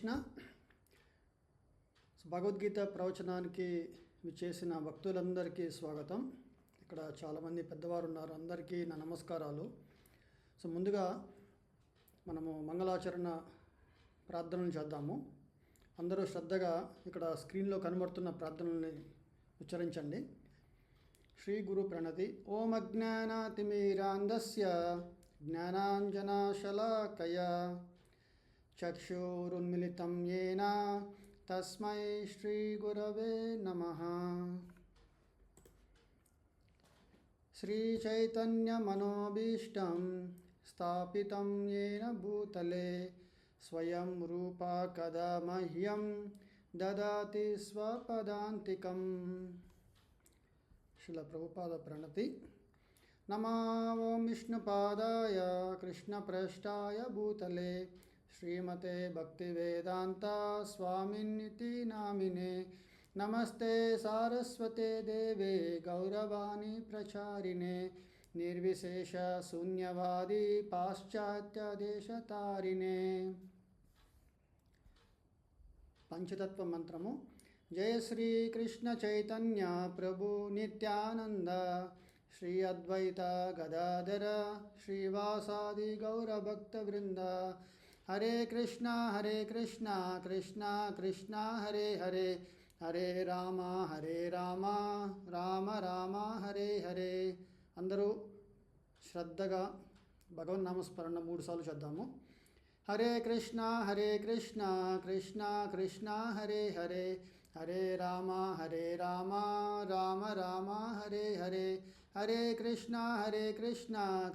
కృష్ణ. భగవద్గీత ప్రవచనానికి విచ్చేసిన భక్తులందరికీ స్వాగతం. ఇక్కడ చాలామంది పెద్దవారు ఉన్నారు, అందరికీ నా నమస్కారాలు. ముందుగా మనము మంగళాచరణ ప్రార్థనలు చేద్దాము. అందరూ శ్రద్ధగా ఇక్కడ స్క్రీన్లో కనబడుతున్న ప్రార్థనల్ని ఉచ్చరించండి. శ్రీ గురు ప్రణతి. ఓం అజ్ఞానాతిమిరాంధస్య జ్ఞానాంజనశలాకయా చక్షురున్మిళితం యేన తస్మై శ్రీ గురవే నమః. శ్రీ చైతన్య మనోభీష్టం స్థాపితం యేన భూతలే స్వయం రూపా కదా మహ్యం దదాతి స్వపదాంతికం. శ్రీల ప్రభుపాద ప్రణతి. నమో ఓం విష్ణుపాదాయ కృష్ణప్రేష్ఠాయ భూతలే శ్రీమతే భక్తివేదాంత స్వామినితి నామినే. నమస్తే సారస్వతే దేవే గౌరవాణి ప్రచారిణే నిర్విశేష శూన్యవాది పాశ్చాత్య దేశతారిణే. పంచతత్వ మంత్రము. జయ శ్రీ కృష్ణ చైతన్య ప్రభు నిత్యానంద శ్రీ అద్వైత గదాధర శ్రీవాసాది గౌరభక్త వృంద. హరే కృష్ణ కృష్ణ కృష్ణ హరే హరే, హరే రామ రామ రామ హరే హరే. అందరూ శ్రద్ధగా భగవన్ నామస్మరణ 3 సార్లు చేద్దాము. హరే కృష్ణ కృష్ణ కృష్ణ హరే హరే, హరే రామ రామ రామ హరే హరే. హరే కృష్ణ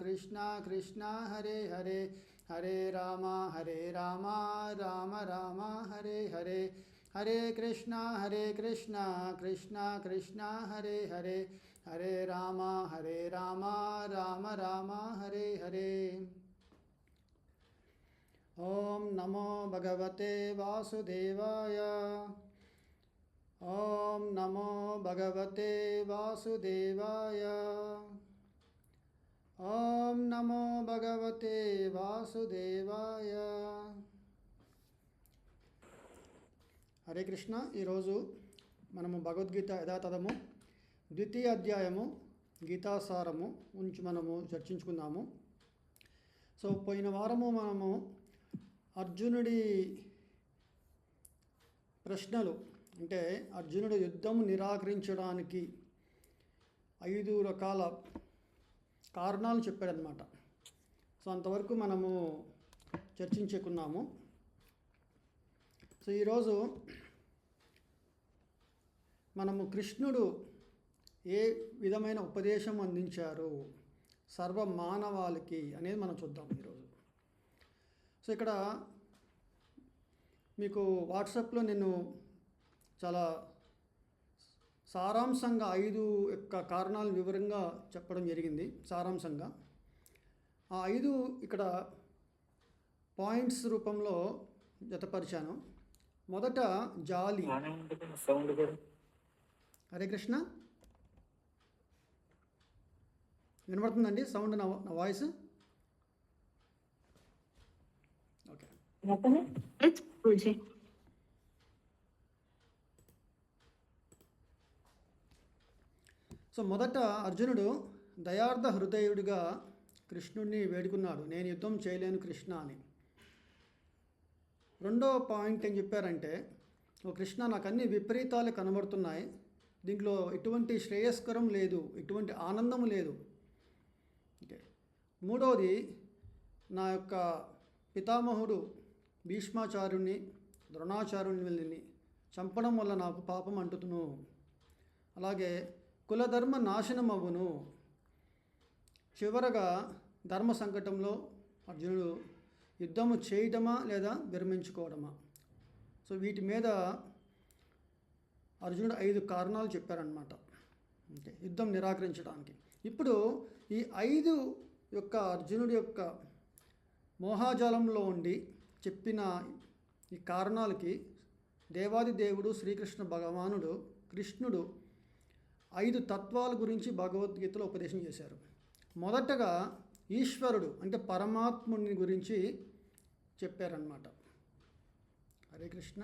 కృష్ణ కృష్ణ హరే హరే, హరే రామ రామ రామ హరే హరే. హరే కృష్ణ కృష్ణ కృష్ణ హరే హరే, హరే రామ రామ రామ హరే హరే. ఓం నమో భగవతే వాసుదేవాయ. ఓం నమో భగవతే వాసుదేవాయ. ఓం నమో భగవతే వాసుదేవాయ. హరే కృష్ణ. ఈరోజు మనము భగవద్గీత యథాతథము 2వ అధ్యాయము గీతాసారము గురించి మనము చర్చించుకుందాము. పోయిన వారము మనము అర్జునుడి ప్రశ్నలు, అంటే అర్జునుడు యుద్ధం నిరాకరించడానికి 5 రకాల కారణాలు చెప్పాడనమాట. అంతవరకు మనము చర్చించుకున్నాము. ఈరోజు మనము కృష్ణుడు ఏ విధమైన ఉపదేశం అందించారు సర్వ మానవాళికి అనేది మనం చూద్దాం ఈరోజు. ఇక్కడ మీకు వాట్సాప్లో నేను చాలా సారాంశంగా 5 యొక్క కారణాలు వివరంగా చెప్పడం జరిగింది. సారాంశంగా ఆ 5 ఇక్కడ పాయింట్స్ రూపంలో జతపరిచాను. మొదట జాలి. హరే కృష్ణ. వినబడుతుందండి సౌండ్, నా వాయిస్? ఓకే. మొదట అర్జునుడు దయార్థ హృదయుడిగా కృష్ణుడిని వేడుకున్నాడు, నేను యుద్ధం చేయలేను కృష్ణ అని. రెండో పాయింట్ ఏం చెప్పారంటే, ఓ కృష్ణ, నాకు అన్ని విపరీతాలు కనబడుతున్నాయి, దీంట్లో ఎటువంటి శ్రేయస్కరం లేదు, ఎటువంటి ఆనందం లేదు. ఓకే. మూడవది, నా యొక్క పితామహుడు భీష్మాచార్యుని ద్రోణాచార్యుని చంపడం వల్ల నాకు పాపం అంటును, అలాగే కులధర్మ నాశనం అవ్వును. చివరగా ధర్మ సంకటంలో అర్జునుడు యుద్ధము చేయటమా లేదా విరమించుకోవడమా. వీటి మీద అర్జునుడు 5 కారణాలు చెప్పారనమాట, అంటే యుద్ధం నిరాకరించడానికి. ఇప్పుడు ఈ 5 యొక్క అర్జునుడి యొక్క మోహాజాలంలో ఉండి చెప్పిన ఈ కారణాలకి దేవాది దేవుడు శ్రీకృష్ణ భగవానుడు కృష్ణుడు 5 తత్వాల గురించి భగవద్గీతలో ఉపదేశం చేశారు. మొదటగా ఈశ్వరుడు అంటే పరమాత్ముని గురించి చెప్పారన్నమాట. హరే కృష్ణ.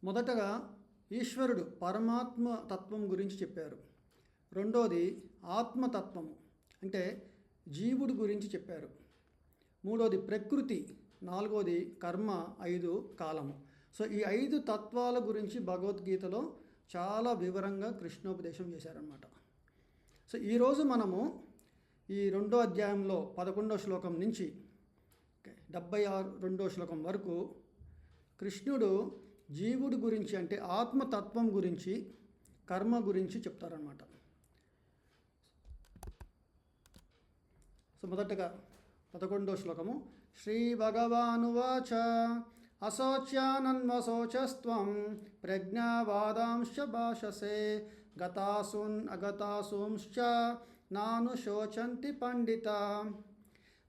మొదటగా ఈశ్వరుడు పరమాత్మ తత్వం గురించి చెప్పారు. రెండోది ఆత్మతత్వము అంటే జీవుడు గురించి చెప్పారు. మూడోది ప్రకృతి, నాలుగోది కర్మ, 5 కాలము. సో ఈ 5 తత్వాల గురించి భగవద్గీతలో చాలా వివరంగా కృష్ణోపదేశం చేశారన్నమాట. సో ఈరోజు మనము ఈ 2వ అధ్యాయంలో 11వ శ్లోకం నుంచి 72వ శ్లోకం వరకు కృష్ణుడు జీవుడి గురించి అంటే ఆత్మతత్వం గురించి, కర్మ గురించి చెప్తారన్నమాట. సో మొదటగా 11వ శ్లోకము. శ్రీ భగవానువాచ అశోచ్యానన్వశోచస్త్వం ప్రజ్ఞావాదాంశ భాషసే గతాసూన్ అగతాసూంశ్చ నాను శోచంతి పండిత.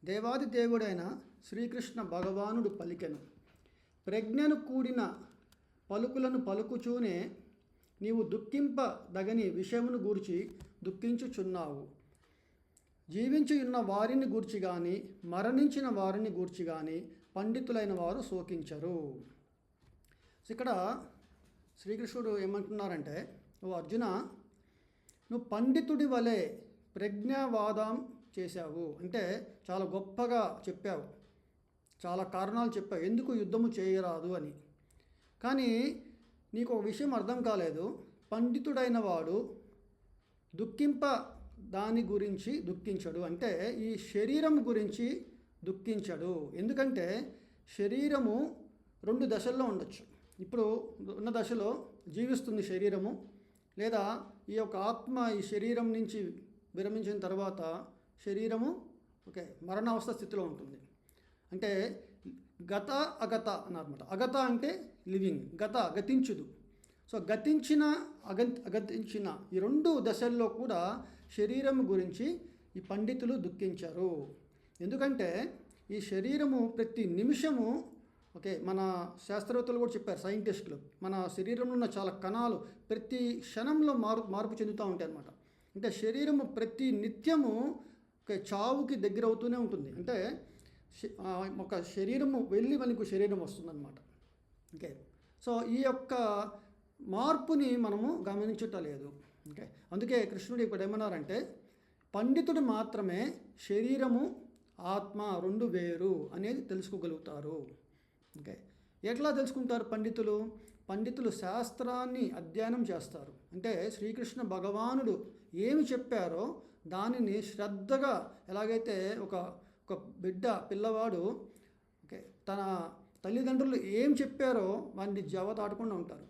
దేవాది దేవుడైన శ్రీకృష్ణ భగవానుడు పలికెను, ప్రజ్ఞను కూడిన పలుకులను పలుకుచూనే నీవు దుఃఖింపదగని విషయమును గూర్చి దుఃఖించుచున్నావు. జీవించి ఉన్న వారిని గూర్చి కానీ మరణించిన వారిని గూర్చి కానీ పండితులైన వారు శోకించరు. ఇక్కడ శ్రీకృష్ణుడు ఏమంటున్నారంటే, ఓ అర్జున, నువ్వు పండితుడి వలె ప్రజ్ఞావాదం చేశావు, అంటే చాలా గొప్పగా చెప్పావు, చాలా కారణాలు చెప్పావు ఎందుకు యుద్ధము చేయరాదు అని. కానీ నీకు ఒక విషయం అర్థం కాలేదు, పండితుడైన వాడు దాని గురించి దుఃఖించడు, అంటే ఈ శరీరం గురించి దుఃఖించడు. ఎందుకంటే శరీరము 2 దశల్లో ఉండొచ్చు. ఇప్పుడు ఉన్న దశలో జీవిస్తుంది శరీరము, లేదా ఈ యొక్క ఆత్మ ఈ శరీరం నుంచి విరమించిన తర్వాత శరీరము మరణావస్థ స్థితిలో ఉంటుంది. అంటే గత అగత అన్నమాట. అగత అంటే లివింగ్, గత గతించుదు. సో గతించిన అగతించిన ఈ 2 దశల్లో కూడా శరీరం గురించి ఈ పండితులు దుఃఖించారు. ఎందుకంటే ఈ శరీరము ప్రతి నిమిషము మన శాస్త్రవేత్తలు కూడా చెప్పారు, సైంటిస్టులు, మన శరీరంలో ఉన్న చాలా కణాలు ప్రతి క్షణంలో మార్పు చెందుతూ ఉంటాయి అన్నమాట. అంటే శరీరము ప్రతి నిత్యము చావుకి దగ్గర అవుతూనే ఉంటుంది. అంటే ఒక శరీరము వెళ్ళి మనకు శరీరం వస్తుందన్నమాట. సో ఈ యొక్క మార్పుని మనము గమనించటలేదు. అందుకే కృష్ణుడు ఇక్కడ ఏమన్నారంటే, పండితుడు మాత్రమే శరీరము ఆత్మ 2 వేరు అనేది తెలుసుకోగలుగుతారు. ఎట్లా తెలుసుకుంటారు పండితులు? పండితులు శాస్త్రాన్ని అధ్యయనం చేస్తారు. అంటే శ్రీకృష్ణ భగవానుడు ఏమి చెప్పారో దానిని శ్రద్ధగా, ఎలాగైతే ఒక పిల్లవాడు తన తల్లిదండ్రులు ఏం చెప్పారో వాడిని జవదాటకుండా ఉంటారు.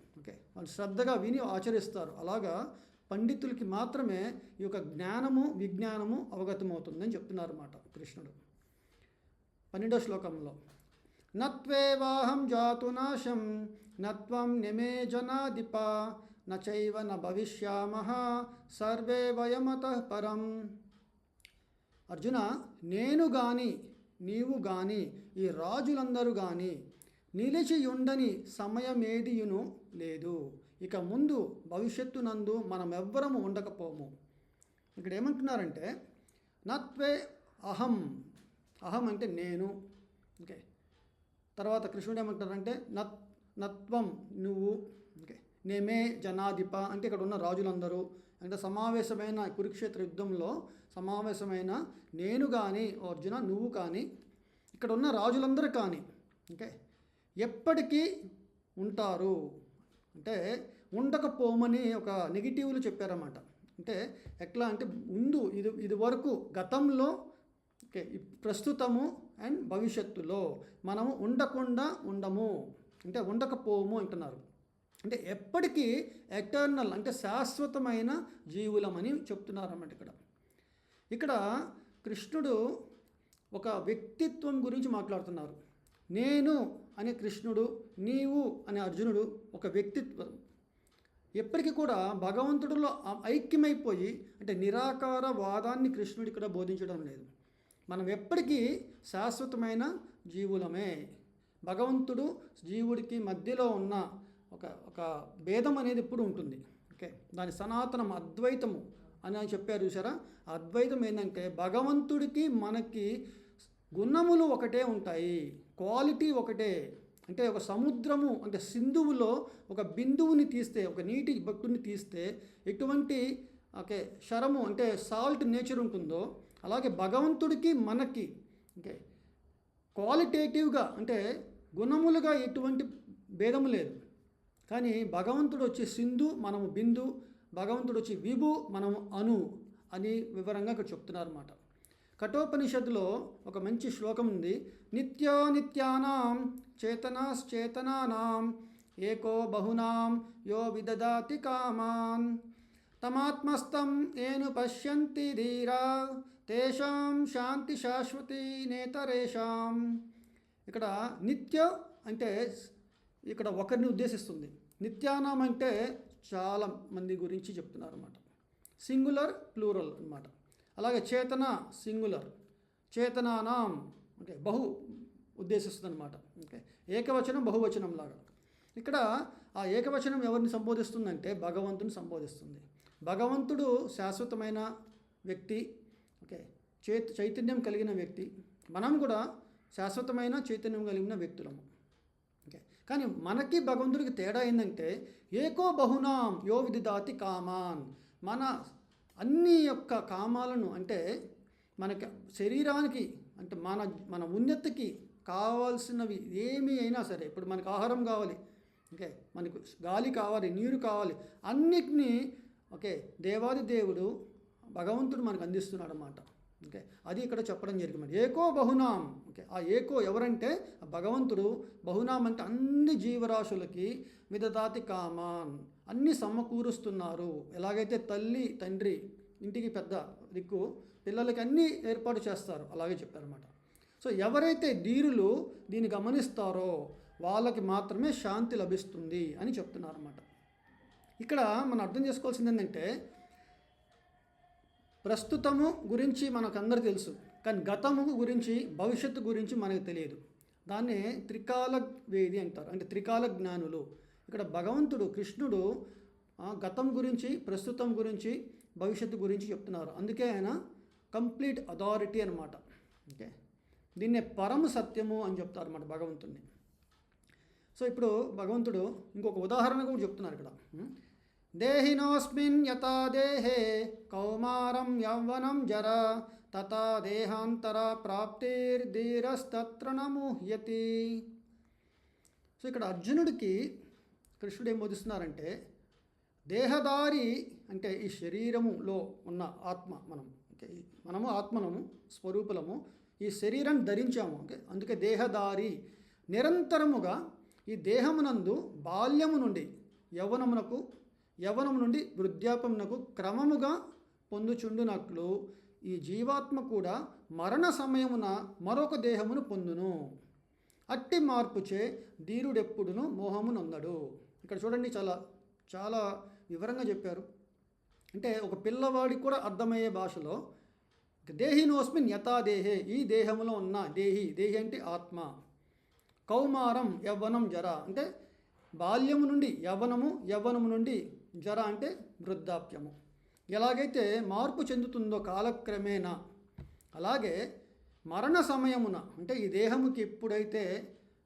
వాళ్ళు శ్రద్ధగా విని ఆచరిస్తారు. అలాగా పండితులకి మాత్రమే ఈ యొక్క జ్ఞానము విజ్ఞానము అవగతమవుతుందని చెప్తున్నారు అన్నమాట కృష్ణుడు. 12వ శ్లోకంలో, నత్వేవాహం జాతు నాశం నత్వం నిమే జనాధిప నచైవ న భవిష్యామః సర్వే వయమతః పరం. అర్జున, నేను గాని నీవు గాని ఈ రాజులందరూ గాని నిలిచియుండని సమయమేదియును లేదు. ఇక ముందు భవిష్యత్తునందు మనమెవ్వరము ఉండకపోము. ఇక్కడ ఏమంటున్నారంటే, నత్వే అహం, అహం అంటే నేను. తర్వాత కృష్ణుడు ఏమంటున్నారంటే నత్వం నువ్వు. నేమే జనాధిప అంటే ఇక్కడ ఉన్న రాజులందరూ, అంటే సమావేశమైన కురుక్షేత్ర యుద్ధంలో సమావేశమైన నేను కానీ అర్జున నువ్వు కానీ ఇక్కడ ఉన్న రాజులందరూ కానీ ఎప్పటికీ ఉంటారు, అంటే ఉండకపోమని ఒక నెగిటివ్లు చెప్పారన్నమాట. అంటే ఎట్లా అంటే ముందు ఇది వరకు గతంలో ప్రస్తుతము అండ్ భవిష్యత్తులో మనము ఉండకుండా ఉండము, అంటే ఉండకపోము అంటున్నారు. అంటే ఎప్పటికీ ఎటర్నల్ అంటే శాశ్వతమైన జీవులమని చెప్తున్నారు అన్నమాట. ఇక్కడ కృష్ణుడు ఒక వ్యక్తిత్వం గురించి మాట్లాడుతున్నారు. నేను అనే కృష్ణుడు, నీవు అనే అర్జునుడు ఒక వ్యక్తిత్వం. ఎప్పటికీ కూడా భగవంతుడిలో ఐక్యమైపోయి, అంటే నిరాకార వాదాన్ని కృష్ణుడు ఇక్కడ బోధించడం లేదు. మనం ఎప్పటికీ శాశ్వతమైన జీవులమే. భగవంతుడు జీవుడికి మధ్యలో ఉన్న ఒక ఒక భేదం అనేది ఎప్పుడు ఉంటుంది. ఓకే, దాని సనాతనం అద్వైతము అని చెప్పారు చూసారా. అద్వైతం ఏంటంటే భగవంతుడికి మనకి గుణములు ఒకటే ఉంటాయి, క్వాలిటీ ఒకటే. అంటే ఒక సముద్రము అంటే సింధువులో ఒక బిందువుని తీస్తే, ఒక నీటి బొట్టుని తీస్తే ఎటువంటి ఓకే శరము అంటే సాల్ట్ నేచర్ ఉంటుందో, అలాగే భగవంతుడికి మనకి ఓకే క్వాలిటేటివ్గా అంటే గుణములుగా ఎటువంటి భేదము లేదు. కానీ భగవంతుడు వచ్చి సింధు, మనము బిందు, భగవంతుడు వచ్చి విభు, మనము అణు అని వివరంగా ఇక్కడ చెప్తున్నారు అన్నమాట. కఠోపనిషత్తులో ఒక మంచి శ్లోకం ఉంది. నిత్యానాం చేతనాశ్చేతనానాం ఏకో బహునాం యో విదదాతి కామాన్ తమాత్మస్థం ఏను పశ్యంతి ధీరా తేషాం శాంతి శాశ్వతి నేతరేషాం. ఇక్కడ నిత్య అంటే ఇక్కడ ఒకరిని ఉద్దేశిస్తుంది. నిత్యానాం అంటే చాలా మంది గురించి చెప్తున్నారు అన్నమాట. సింగులర్ ప్లూరల్ అన్నమాట. అలాగే చేతన సింగులర్, చేతనానాం అంటే బహు ఉద్దేశిస్తుంది అనమాట. ఓకే, ఏకవచనం బహువచనం లాగా. ఇక్కడ ఆ ఏకవచనం ఎవరిని సంబోధిస్తుందంటే భగవంతుని సంబోధిస్తుంది. భగవంతుడు శాశ్వతమైన వ్యక్తి, ఓకే, చైతన్యం కలిగిన వ్యక్తి. మనం కూడా శాశ్వతమైన చైతన్యం కలిగిన వ్యక్తులము. ఓకే, కానీ మనకి భగవంతుడికి తేడా ఏంటంటే ఏకో బహునాం యో విదిదాతి కామాన్. మన అన్ని యొక్క కామాలను అంటే మనకి శరీరానికి అంటే మన ఉన్నతికి కావాల్సినవి ఏమి అయినా సరే, ఇప్పుడు మనకు ఆహారం కావాలి, ఓకే, మనకు గాలి కావాలి, నీరు కావాలి, అన్నిటినీ ఓకే దేవాది దేవుడు భగవంతుడు మనకు అందిస్తున్నాడు అన్నమాట. ఓకే, అది ఇక్కడ చెప్పడం జరిగింది. ఏకో బహునాం. ఓకే, ఆ ఏకో ఎవరంటే భగవంతుడు, బహునాం అంటే అన్ని జీవరాశులకి విదదాతి కామాన్ అన్నీ సమకూరుస్తున్నారు. ఎలాగైతే తల్లి తండ్రి ఇంటికి పెద్ద దిక్కు పిల్లలకి అన్నీ ఏర్పాటు చేస్తారు, అలాగే చెప్పారన్నమాట. సో ఎవరైతే ధీరులు దీన్ని గమనిస్తారో వాళ్ళకి మాత్రమే శాంతి లభిస్తుంది అని చెప్తున్నారన్నమాట. ఇక్కడ మనం అర్థం చేసుకోవాల్సింది ఏంటంటే ప్రస్తుతము గురించి మనకు తెలుసు, కానీ గతము గురించి భవిష్యత్తు గురించి మనకు తెలియదు. దాన్నే త్రికాల వేది అంటారు, అంటే త్రికాల జ్ఞానులు. ఇక్కడ భగవంతుడు కృష్ణుడు గతం గురించి, ప్రస్తుతం గురించి, భవిష్యత్తు గురించి చెప్తున్నారు. అందుకే ఆయన కంప్లీట్ అథారిటీ అనమాట. ఓకే, దీన్నే పరమ సత్యము అని చెప్తారు అన్నమాట భగవంతుడిని. సో ఇప్పుడు భగవంతుడు ఇంకొక ఉదాహరణ కూడా చెప్తున్నారు ఇక్కడ. దేహినోస్మిన్ యథా దేహే కౌమారం యౌవనం జరా తథా దేహాంతర ప్రాప్తిర్ధీరస్తత్ర నముహ్యతి. సో ఇక్కడ అర్జునుడికి కృష్ణుడు ఏం బోధిస్తున్నారంటే దేహదారి అంటే ఈ శరీరములో ఉన్న ఆత్మ, మనము ఆత్మనము స్వరూపులము, ఈ శరీరం ధరించాము. ఓకే, అందుకే దేహదారి నిరంతరముగా ఈ దేహమునందు బాల్యము నుండి యవ్వనము నుండి వృద్ధాప్యమునకు క్రమముగా పొందుచుండునట్లు ఈ జీవాత్మ కూడా మరణ సమయమున మరొక దేహమును పొందును. అట్టి మార్పుచే ధీరుడెప్పుడును మోహమునొందడు. ఇక్కడ చూడండి, చాలా చాలా వివరంగా చెప్పారు. అంటే ఒక పిల్లవాడికి కూడా అర్థమయ్యే భాషలో దేహినోస్మిన్ యథా దేహే, ఈ దేహంలో ఉన్న దేహి అంటే ఆత్మ, కౌమారం యవ్వనం జర అంటే బాల్యము నుండి యవ్వనము నుండి జర అంటే వృద్ధాప్యము ఎలాగైతే మార్పు చెందుతుందో కాలక్రమేణా, అలాగే మరణ సమయమున అంటే ఈ దేహముకి ఎప్పుడైతే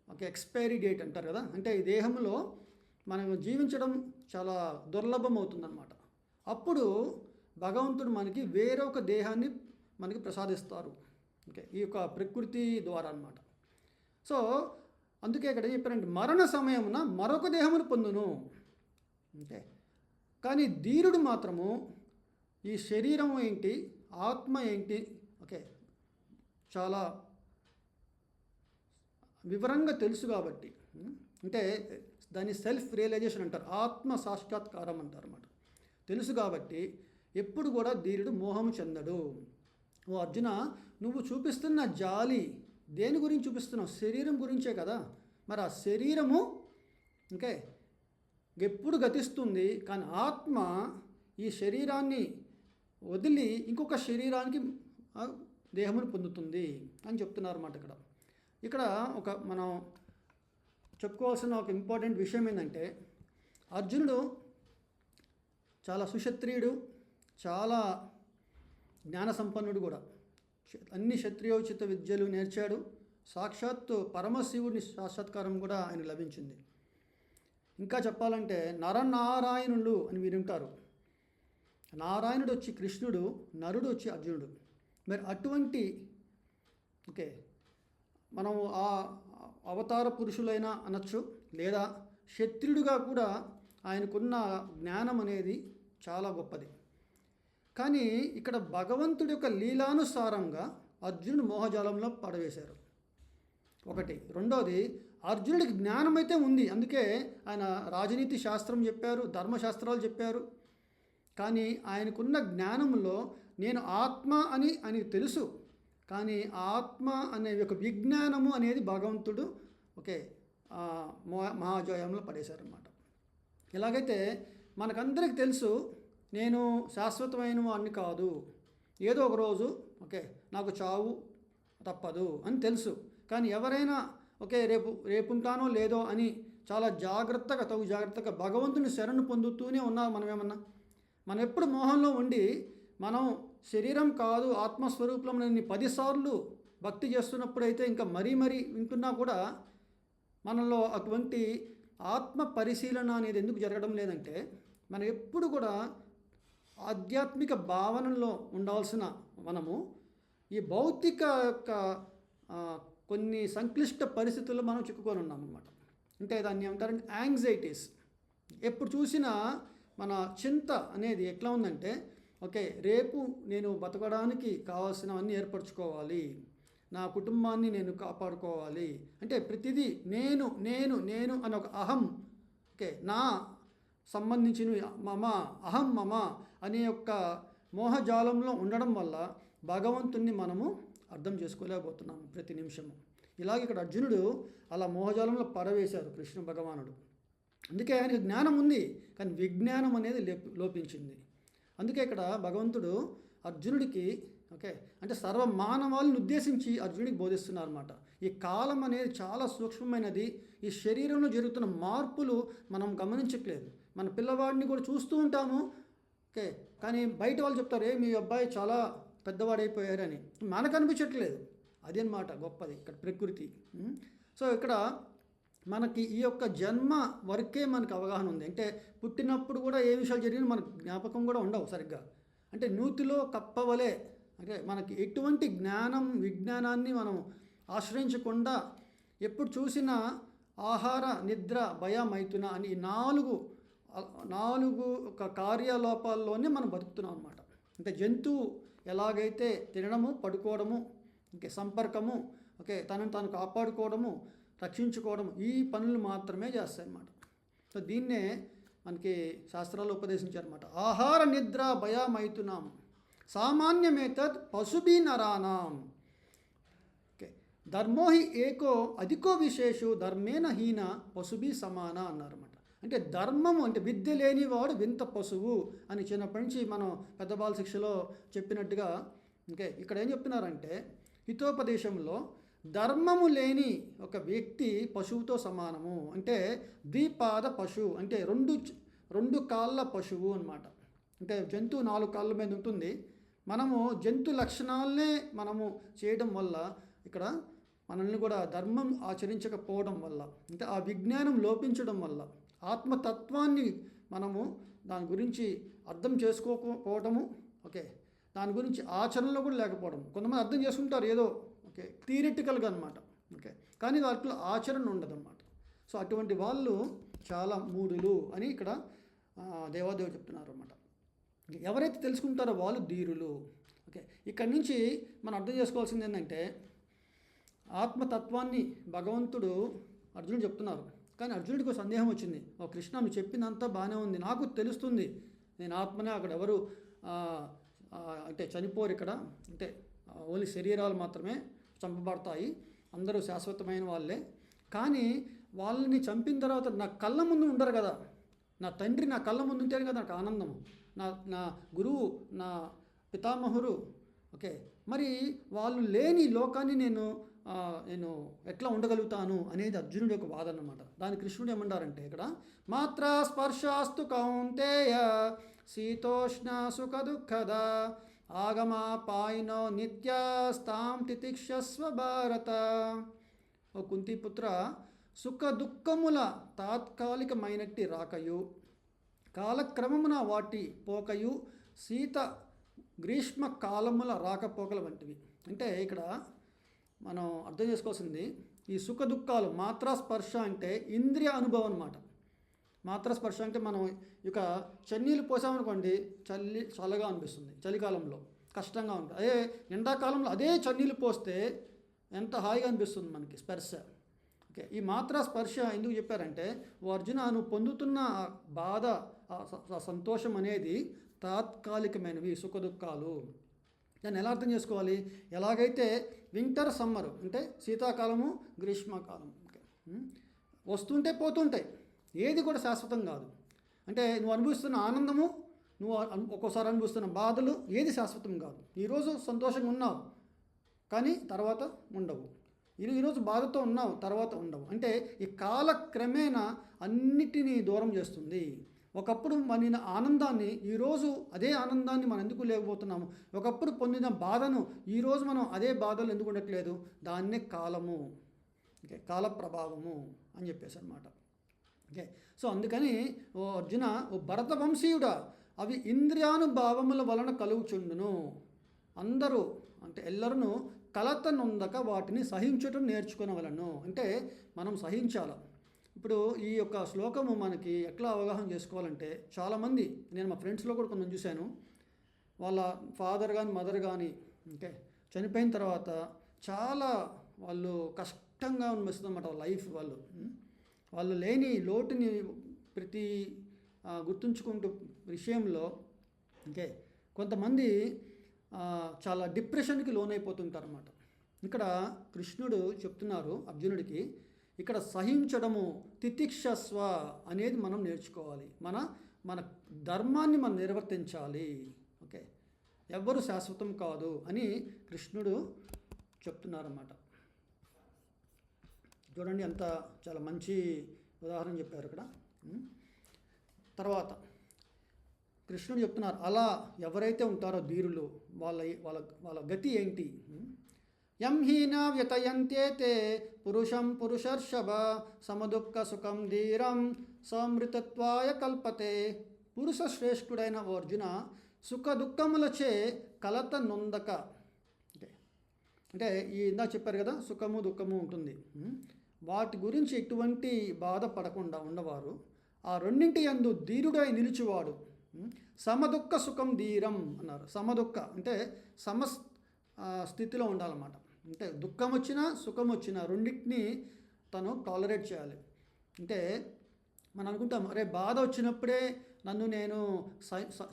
ఒక ఎక్స్పైరీ డేట్ అంటారు కదా, అంటే ఈ దేహంలో మనం జీవించడం చాలా దుర్లభం అవుతుందన్నమాట. అప్పుడు భగవంతుడు మనకి వేరొక దేహాన్ని మనకి ప్రసాదిస్తారు. ఓకే, ఈ యొక్క ప్రకృతి ద్వారా అన్నమాట. సో అందుకే ఇక్కడ చెప్పారంటే మరణ సమయమున మరొక దేహమును పొందును. ఓకే, కానీ ధీరుడు మాత్రము ఈ శరీరం ఏంటి, ఆత్మ ఏంటి, ఓకే, చాలా వివరంగా తెలుసు కాబట్టి, అంటే దాన్ని సెల్ఫ్ రియలైజేషన్ అంటారు, ఆత్మ సాక్షాత్కారం అంటారు అన్నమాట. తెలుసు కాబట్టి ఎప్పుడు కూడా ధీరుడు మోహము చెందడు. ఓ అర్జున, నువ్వు చూపిస్తున్న జాలి దేని గురించి చూపిస్తున్నావు? శరీరం గురించే కదా. మరి ఆ శరీరము ఓకే ఎప్పుడు గతిస్తుంది, కానీ ఆత్మ ఈ శరీరాన్ని వదిలి ఇంకొక శరీరానికి దేహమును పొందుతుంది అని చెప్తున్నారు అన్నమాట. ఇక్కడ మనం చెప్పుకోవాల్సిన ఒక ఇంపార్టెంట్ విషయం ఏంటంటే, అర్జునుడు చాలా సుక్షత్రియుడు, చాలా జ్ఞాన సంపన్నుడు కూడా. అన్ని క్షత్రియోచిత విద్యలు నేర్చాడు. సాక్షాత్తు పరమశివుని సాక్షాత్కారం కూడా ఆయన లభించింది. ఇంకా చెప్పాలంటే నరనారాయణులు అని వినుంటారు. నారాయణుడు వచ్చి కృష్ణుడు, నరుడు వచ్చి అర్జునుడు. మరి అటువంటి ఓకే మనం ఆ అవతార పురుషులైనా అనొచ్చు, లేదా క్షత్రియుడిగా కూడా ఆయనకున్న జ్ఞానం అనేది చాలా గొప్పది. కానీ ఇక్కడ భగవంతుడి యొక్క లీలానుసారంగా అర్జునుడు మోహజాలంలో పడవేశారు. ఒకటి. రెండోది, అర్జునుడికి జ్ఞానం అయితే ఉంది, అందుకే ఆయన రాజనీతి శాస్త్రం చెప్పారు, ధర్మశాస్త్రాలు చెప్పారు. కానీ ఆయనకున్న జ్ఞానంలో నేను ఆత్మ అని తెలుసు, కానీ ఆత్మ అనే ఒక విజ్ఞానము అనేది భగవంతుడు ఓకే మహాజయంలో పడేశారన్నమాట. ఎలాగైతే మనకందరికి తెలుసు నేను శాశ్వతమైన వాడిని కాదు, ఏదో ఒక రోజు ఓకే నాకు చావు తప్పదు అని తెలుసు. కానీ ఎవరైనా ఓకే రేపు ఉంటానో లేదో అని చాలా తగు జాగ్రత్తగా భగవంతుని శరణు పొందుతూనే ఉన్నారు. మనం ఎప్పుడు మోహంలో ఉండి మనం శరీరం కాదు ఆత్మస్వరూపంలో 10 సార్లు భక్తి చేస్తున్నప్పుడైతే ఇంకా మరీ వింటున్నా కూడా మనలో అటువంటి ఆత్మ పరిశీలన అనేది ఎందుకు జరగడం లేదంటే, మనం ఎప్పుడు కూడా ఆధ్యాత్మిక భావనలో ఉండాల్సిన మనము ఈ భౌతిక యొక్క కొన్ని సంక్లిష్ట పరిస్థితుల్లో మనం చిక్కుకొని ఉన్నాం అన్నమాట. అంటే దాన్ని ఏమంటారంటే యాంగ్జైటీస్. ఎప్పుడు చూసినా మన చింత అనేది ఎట్లా ఉందంటే, ఓకే రేపు నేను బతకడానికి కావాల్సినవన్నీ ఏర్పరచుకోవాలి, నా కుటుంబాన్ని నేను కాపాడుకోవాలి, అంటే ప్రతిదీ నేను నేను నేను అని ఒక అహం ఓకే నా సంబంధించిన అహం మమ అనే యొక్క మోహజాలంలో ఉండడం వల్ల భగవంతుణ్ణి మనము అర్థం చేసుకోలేకపోతున్నాము ప్రతి నిమిషము. ఇలాగ ఇక్కడ అర్జునుడు అలా మోహజాలంలో పడవేశారు కృష్ణ భగవానుడు. అందుకే ఆయనకు జ్ఞానం ఉంది, కానీ విజ్ఞానం అనేది లోపించింది. అందుకే ఇక్కడ భగవంతుడు అర్జునుడికి ఓకే అంటే సర్వ మానవాళ్ళని ఉద్దేశించి అర్జునుడికి బోధిస్తున్నారు అన్నమాట. ఈ కాలం అనేది చాలా సూక్ష్మమైనది. ఈ శరీరంలో జరుగుతున్న మార్పులు మనం గమనించట్లేదు. మన పిల్లవాడిని కూడా చూస్తూ ఉంటాము ఓకే, కానీ బయట వాళ్ళు చెప్తారు మీ అబ్బాయి చాలా పెద్దవాడైపోయారని, మనకు అనిపించట్లేదు. అది అన్నమాట గొప్పది ఇక్కడ ప్రకృతి. సో ఇక్కడ మనకి ఈ యొక్క జన్మ వరకే మనకు అవగాహన ఉంది. అంటే పుట్టినప్పుడు కూడా ఏ విషయాలు జరిగినా మనకు జ్ఞాపకం కూడా ఉండవు సరిగ్గా. అంటే నూతిలో కప్పవలే, అంటే మనకి ఎటువంటి విజ్ఞానాన్ని మనం ఆశ్రయించకుండా ఎప్పుడు చూసినా ఆహార నిద్ర భయమైతున అని నాలుగు ఒక కార్యలోపాల్లోనే మనం బతుకుతున్నాం అన్నమాట. అంటే జంతువు ఎలాగైతే తినడము, పడుకోవడము, ఓకే సంపర్కము, ఓకే తనను తాను కాపాడుకోవడము, రక్షించుకోవడం, ఈ పనులు మాత్రమే చేస్తాయన్నమాట. సో దీన్నే మనకి శాస్త్రాలు ఉపదేశించారన్నమాట. ఆహార నిద్ర భయమైతునాం సామాన్యమేతత్ పశుభి నరానాం ఓకే ధర్మోహి ఏకో అధికో విశేషు ధర్మేన హీన పశుభి సమాన అన్నారన్నమాట. అంటే ధర్మము అంటే విద్య లేనివాడు వింత పశువు అని చిన్నప్పటి నుంచి మనం పెద్ద బాల శిక్షలో చెప్పినట్టుగా ఓకే ఇక్కడ ఏం చెప్తున్నారంటే హితోపదేశంలో ధర్మము లేని ఒక వ్యక్తి పశువుతో సమానము. అంటే ద్విపాద పశువు అంటే రెండు కాళ్ళ పశువు అన్నమాట. అంటే జంతువు 4 కాళ్ళ మీద ఉంటుంది. మనము జంతు లక్షణాలనే మనము చేయడం వల్ల ఇక్కడ మనల్ని కూడా ధర్మం ఆచరించకపోవడం వల్ల, అంటే ఆ విజ్ఞానం లోపించడం వల్ల, ఆత్మతత్వాన్ని మనము దాని గురించి అర్థం చేసుకోకపోవడము ఓకే దాని గురించి ఆచరణలో కూడా లేకపోవడం. కొంతమంది అర్థం చేసుకుంటారు ఏదో ఓకే థియరిటికల్గా అనమాట ఓకే, కానీ వాటిలో ఆచరణ ఉండదన్నమాట. సో అటువంటి వాళ్ళు చాలా మూఢులు అని ఇక్కడ దేవాదేవుడు చెప్తున్నారు అన్నమాట. ఎవరైతే తెలుసుకుంటారో వాళ్ళు ధీరులు. ఓకే ఇక్కడి నుంచి మనం అర్థం చేసుకోవాల్సింది ఏంటంటే ఆత్మతత్వాన్ని భగవంతుడు అర్జునుడు చెప్తున్నారు. కానీ అర్జునుడికి ఒక సందేహం వచ్చింది. ఓ కృష్ణ నువ్వు చెప్పిందంతా బాగానే ఉంది, నాకు తెలుస్తుంది నేను ఆత్మనే, అక్కడ ఎవరు అంటే చనిపోరు ఇక్కడ, అంటే ఓన్లీ శరీరాలు మాత్రమే చంపబడతాయి, అందరూ శాశ్వతమైన వాళ్ళే. కానీ వాళ్ళని చంపిన తర్వాత నా కళ్ళ ముందు ఉండరు కదా, నా తండ్రి నా కళ్ళ ముందు ఉంటేనే కదా నాకు ఆనందము, నా గురువు, నా పితామహుడు. ఓకే, మరి వాళ్ళు లేని లోకాన్ని నేను ఎట్లా ఉండగలుగుతాను అనేది అర్జునుడి యొక్క వాదన అన్నమాట. దాని కృష్ణుడు ఏమంటారంటే ఇక్కడ మాత్రా స్పర్శాస్తు కౌంతేయ శీతోష్ణ సుఖ దుఃఖద ఆగమాపాయినో నిత్యాస్తాం తితిక్షస్వ భారత. ఓ కుంతిపుత్ర, సుఖ దుఃఖముల తాత్కాలికమైనట్టి రాకయు కాలక్రమమున వాటి పోకయు శీత గ్రీష్మ కాలముల రాకపోకల వంటివి. అంటే ఇక్కడ మనం అర్థం చేసుకోవాల్సింది, ఈ సుఖ దుఃఖాలు మాత్రా స్పర్శ అంటే ఇంద్రియ అనుభవం అన్నమాట. మాత్రా స్పర్శ అంటే మనం ఇక చన్నీళ్ళు పోసామనుకోండి చల్లగా అనిపిస్తుంది, చలికాలంలో కష్టంగా ఉంటుంది. అదే ఎండాకాలంలో అదే చన్నీళ్ళు పోస్తే ఎంత హాయిగా అనిపిస్తుంది మనకి స్పర్శ. ఓకే, ఈ మాత్రా స్పర్శ ఎందుకు చెప్పారంటే, ఓ అర్జున నువ్వు పొందుతున్న బాధ, సంతోషం అనేది తాత్కాలికమైనవి సుఖ దుఃఖాలు. దాన్ని ఎలా అర్థం చేసుకోవాలి? ఎలాగైతే వింటర్ సమ్మర్ అంటే శీతాకాలము గ్రీష్మకాలం వస్తుంటే పోతుంటాయి, ఏది కూడా శాశ్వతం కాదు. అంటే నువ్వు అనుభవిస్తున్న ఆనందము, నువ్వు ఒక్కోసారి అనుభవిస్తున్న బాధలు ఏది శాశ్వతం కాదు. ఈరోజు సంతోషంగా ఉన్నావు కానీ తర్వాత ఉండవు, ఈరోజు బాధతో ఉన్నావు తర్వాత ఉండవు. అంటే ఈ కాలక్రమేణా అన్నిటినీ దూరం చేస్తుంది. ఒకప్పుడు పొందిన ఆనందాన్ని ఈరోజు అదే ఆనందాన్ని మనం ఎందుకు లేకపోతున్నాము? ఒకప్పుడు పొందిన బాధను ఈరోజు మనం అదే బాధలు ఎందుకు ఉండట్లేదు? దాన్నే కాలము, ఓకే, కాల ప్రభావము అని చెప్పేసి అనమాట. ఓకే, సో అందుకని ఓ అర్జున, ఓ భరత వంశీయుడా, అవి ఇంద్రియానుభావముల వలన కలుగుచుండును. అందరూ అంటే ఎల్లరూ కలత నొందక వాటిని సహించటం నేర్చుకునవలను. అంటే మనం సహించాలి. ఇప్పుడు ఈ యొక్క శ్లోకము మనకి ఎట్లా అవగాహన చేసుకోవాలంటే, చాలామంది, నేను మా ఫ్రెండ్స్లో కూడా కొంచెం చూశాను, వాళ్ళ ఫాదర్ కానీ మదర్ కానీ ఓకే చనిపోయిన తర్వాత చాలా వాళ్ళు కష్టంగా అనిపిస్తుంది అన్నమాట లైఫ్. వాళ్ళు లేని లోటుని ప్రతి గుర్తుంచుకుంటూ విషయంలో ఓకే కొంతమంది చాలా డిప్రెషన్కి లోనైపోతుంటారన్నమాట. ఇక్కడ కృష్ణుడు చెప్తున్నారు అర్జునుడికి, ఇక్కడ సహించడము, తితిక్షస్వ అనేది మనం నేర్చుకోవాలి. మన ధర్మాన్ని మనం నిర్వర్తించాలి. ఓకే, ఎవ్వరు శాశ్వతం కాదు అని కృష్ణుడు చెప్తున్నారన్నమాట. చూడండి ఎంత చాలా మంచి ఉదాహరణ చెప్పారు ఇక్కడ. తర్వాత కృష్ణుడు చెప్తున్నారు, అలా ఎవరైతే ఉంటారో ధీరులు వాళ్ళ వాళ్ళ వాళ్ళ గతి ఏంటి? యం హీనా వ్యతయంతే పురుషం పురుషర్షభ సమదుఃఖ సుఖం ధీరం సమృతత్వాయ కల్పతే. పురుష శ్రేష్ఠుడైన అర్జున, సుఖ దుఃఖములచే కలత నొందక, అంటే ఈ ఇందాక చెప్పారు కదా సుఖము దుఃఖము ఉంటుంది, వాటి గురించి ఎటువంటి బాధపడకుండా ఉన్నవారు ఆ రెండింటి యందు ధీరుడై నిలిచివాడు. సమదుఃఖ సుఖం ధీరం అన్నారు. సమదుఃఖ అంటే స్థితిలో ఉండాలన్నమాట. అంటే దుఃఖం వచ్చినా సుఖం వచ్చినా రెండింటిని తను టాలరేట్ చేయాలి. అంటే మనం అనుకుంటాం, అరే బాధ వచ్చినప్పుడే నేను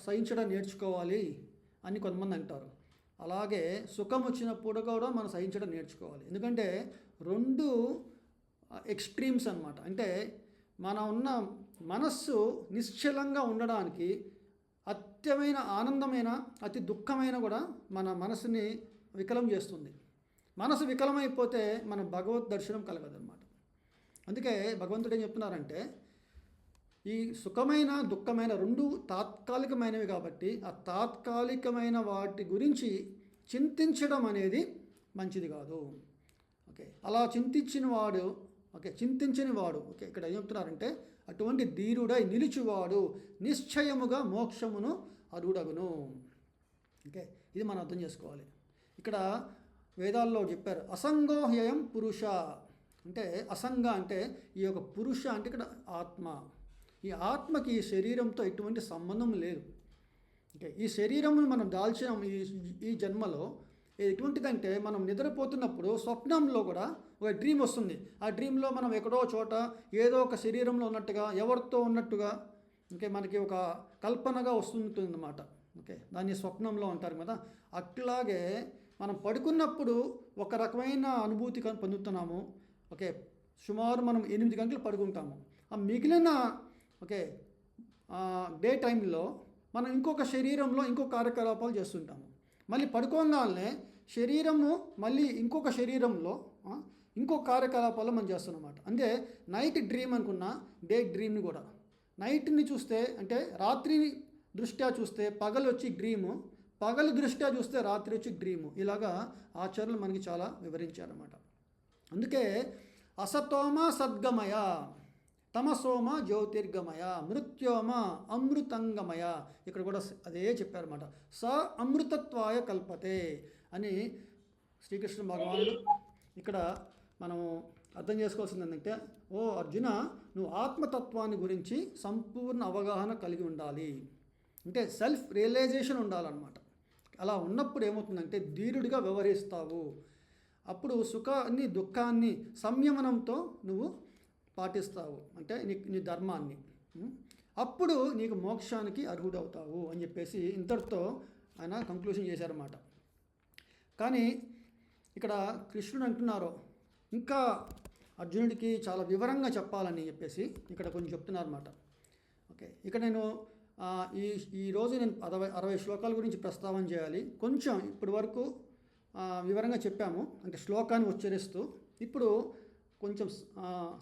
సహించడం నేర్చుకోవాలి అని కొంతమంది అంటారు. అలాగే సుఖం వచ్చినప్పుడు కూడా మనం సహించడం నేర్చుకోవాలి. ఎందుకంటే రెండు ఎక్స్ట్రీమ్స్ అన్నమాట. అంటే మన ఉన్న మనస్సు నిశ్చలంగా ఉండడానికి అత్యమైన ఆనందమైన అతి దుఃఖమైన కూడా మన మనసుని వికలం చేస్తుంది. మనసు వికలమైపోతే మన భగవద్ దర్శనం కలగదన్నమాట. అందుకే భగవంతుడు ఏం చెప్తున్నారంటే, ఈ సుఖమైన దుఃఖమైన రెండు తాత్కాలికమైనవి కాబట్టి ఆ తాత్కాలికమైన వాటి గురించి చింతించడం అనేది మంచిది కాదు. ఓకే, అలా చింతించిన వాడు ఓకే ఇక్కడ ఏం చెప్తున్నారంటే, అటువంటి ధీరుడై నిలిచివాడు నిశ్చయముగా మోక్షమును అరుడగును. ఓకే, ఇది మనం అర్థం చేసుకోవాలి. ఇక్కడ వేదాల్లో చెప్పారు అసంగోహ్యయం పురుష, అంటే అసంగ అంటే ఈ యొక్క పురుష అంటే ఇక్కడ ఆత్మ. ఈ ఆత్మకి ఈ శరీరంతో ఎటువంటి సంబంధం లేదు. ఓకే, ఈ శరీరమును మనం దాల్చిన ఈ జన్మలో ఎటువంటిదంటే, మనం నిద్రపోతున్నప్పుడు స్వప్నంలో కూడా ఒక డ్రీమ్ వస్తుంది. ఆ డ్రీమ్లో మనం ఎక్కడో చోట ఏదో ఒక శరీరంలో ఉన్నట్టుగా, ఎవరితో ఉన్నట్టుగా ఓకే మనకి ఒక కల్పనగా వస్తుంటుందన్నమాట. ఓకే, దాన్ని స్వప్నంలో అంటారు కదా. అట్లాగే మనం పడుకున్నప్పుడు ఒక రకమైన అనుభూతి పొందుతున్నాము. ఓకే, సుమారు మనం 8 గంటలు పడుకుంటాము. ఆ మిగిలిన ఓకే డే టైంలో మనం ఇంకొక శరీరంలో ఇంకొక కార్యకలాపాలు చేస్తుంటాము. మళ్ళీ పడుకోగానే శరీరము మళ్ళీ ఇంకొక శరీరంలో ఇంకొక కార్యకలాపాలు మనం చేస్తున్నమాట. అంటే నైట్ డ్రీమ్ అనుకున్న డే డ్రీమ్ని కూడా నైట్ని చూస్తే అంటే రాత్రి దృష్ట్యా చూస్తే పగలు వచ్చి డ్రీము, పగలు దృష్ట్యా చూస్తే రాత్రి వచ్చి డ్రీము. ఇలాగా ఆచార్యులు మనకి చాలా వివరించారన్నమాట. అందుకే అసతోమ సద్గమయ, తమసోమ జ్యోతిర్గమయ, మృత్యోమ అమృతంగమయ. ఇక్కడ కూడా అదే చెప్పారన్నమాట. స అమృతత్వాయ కల్పతే అని శ్రీకృష్ణ భగవానుడు ఇక్కడ మనము అర్థం చేసుకోవాల్సింది ఏంటంటే, ఓ అర్జున, నువ్వు ఆత్మతత్వాన్ని గురించి సంపూర్ణ అవగాహన కలిగి ఉండాలి. అంటే సెల్ఫ్ రియలైజేషన్ ఉండాలన్నమాట. అలా ఉన్నప్పుడు ఏమవుతుందంటే ధీరుడిగా వ్యవహరిస్తావు. అప్పుడు సుఖాన్ని దుఃఖాన్ని సంయమనంతో నువ్వు పాటిస్తావు, అంటే నీ ధర్మాన్ని. అప్పుడు నీకు మోక్షానికి అర్హుడవుతావు అని చెప్పేసి ఇంతటితో ఆయన కంక్లూషన్ చేశారన్నమాట. కానీ ఇక్కడ కృష్ణుడు అంటున్నారు ఇంకా అర్జునుడికి చాలా వివరంగా చెప్పాలని చెప్పేసి ఇక్కడ కొంచెం చెప్తున్నారన్నమాట. ఓకే, ఇక్కడ నేను ఈరోజు నేను 60 శ్లోకాల గురించి ప్రస్తావన చేయాలి. కొంచెం ఇప్పటి వరకు వివరంగా చెప్పాము, అంటే శ్లోకాన్ని ఉచ్చరిస్తూ. ఇప్పుడు కొంచెం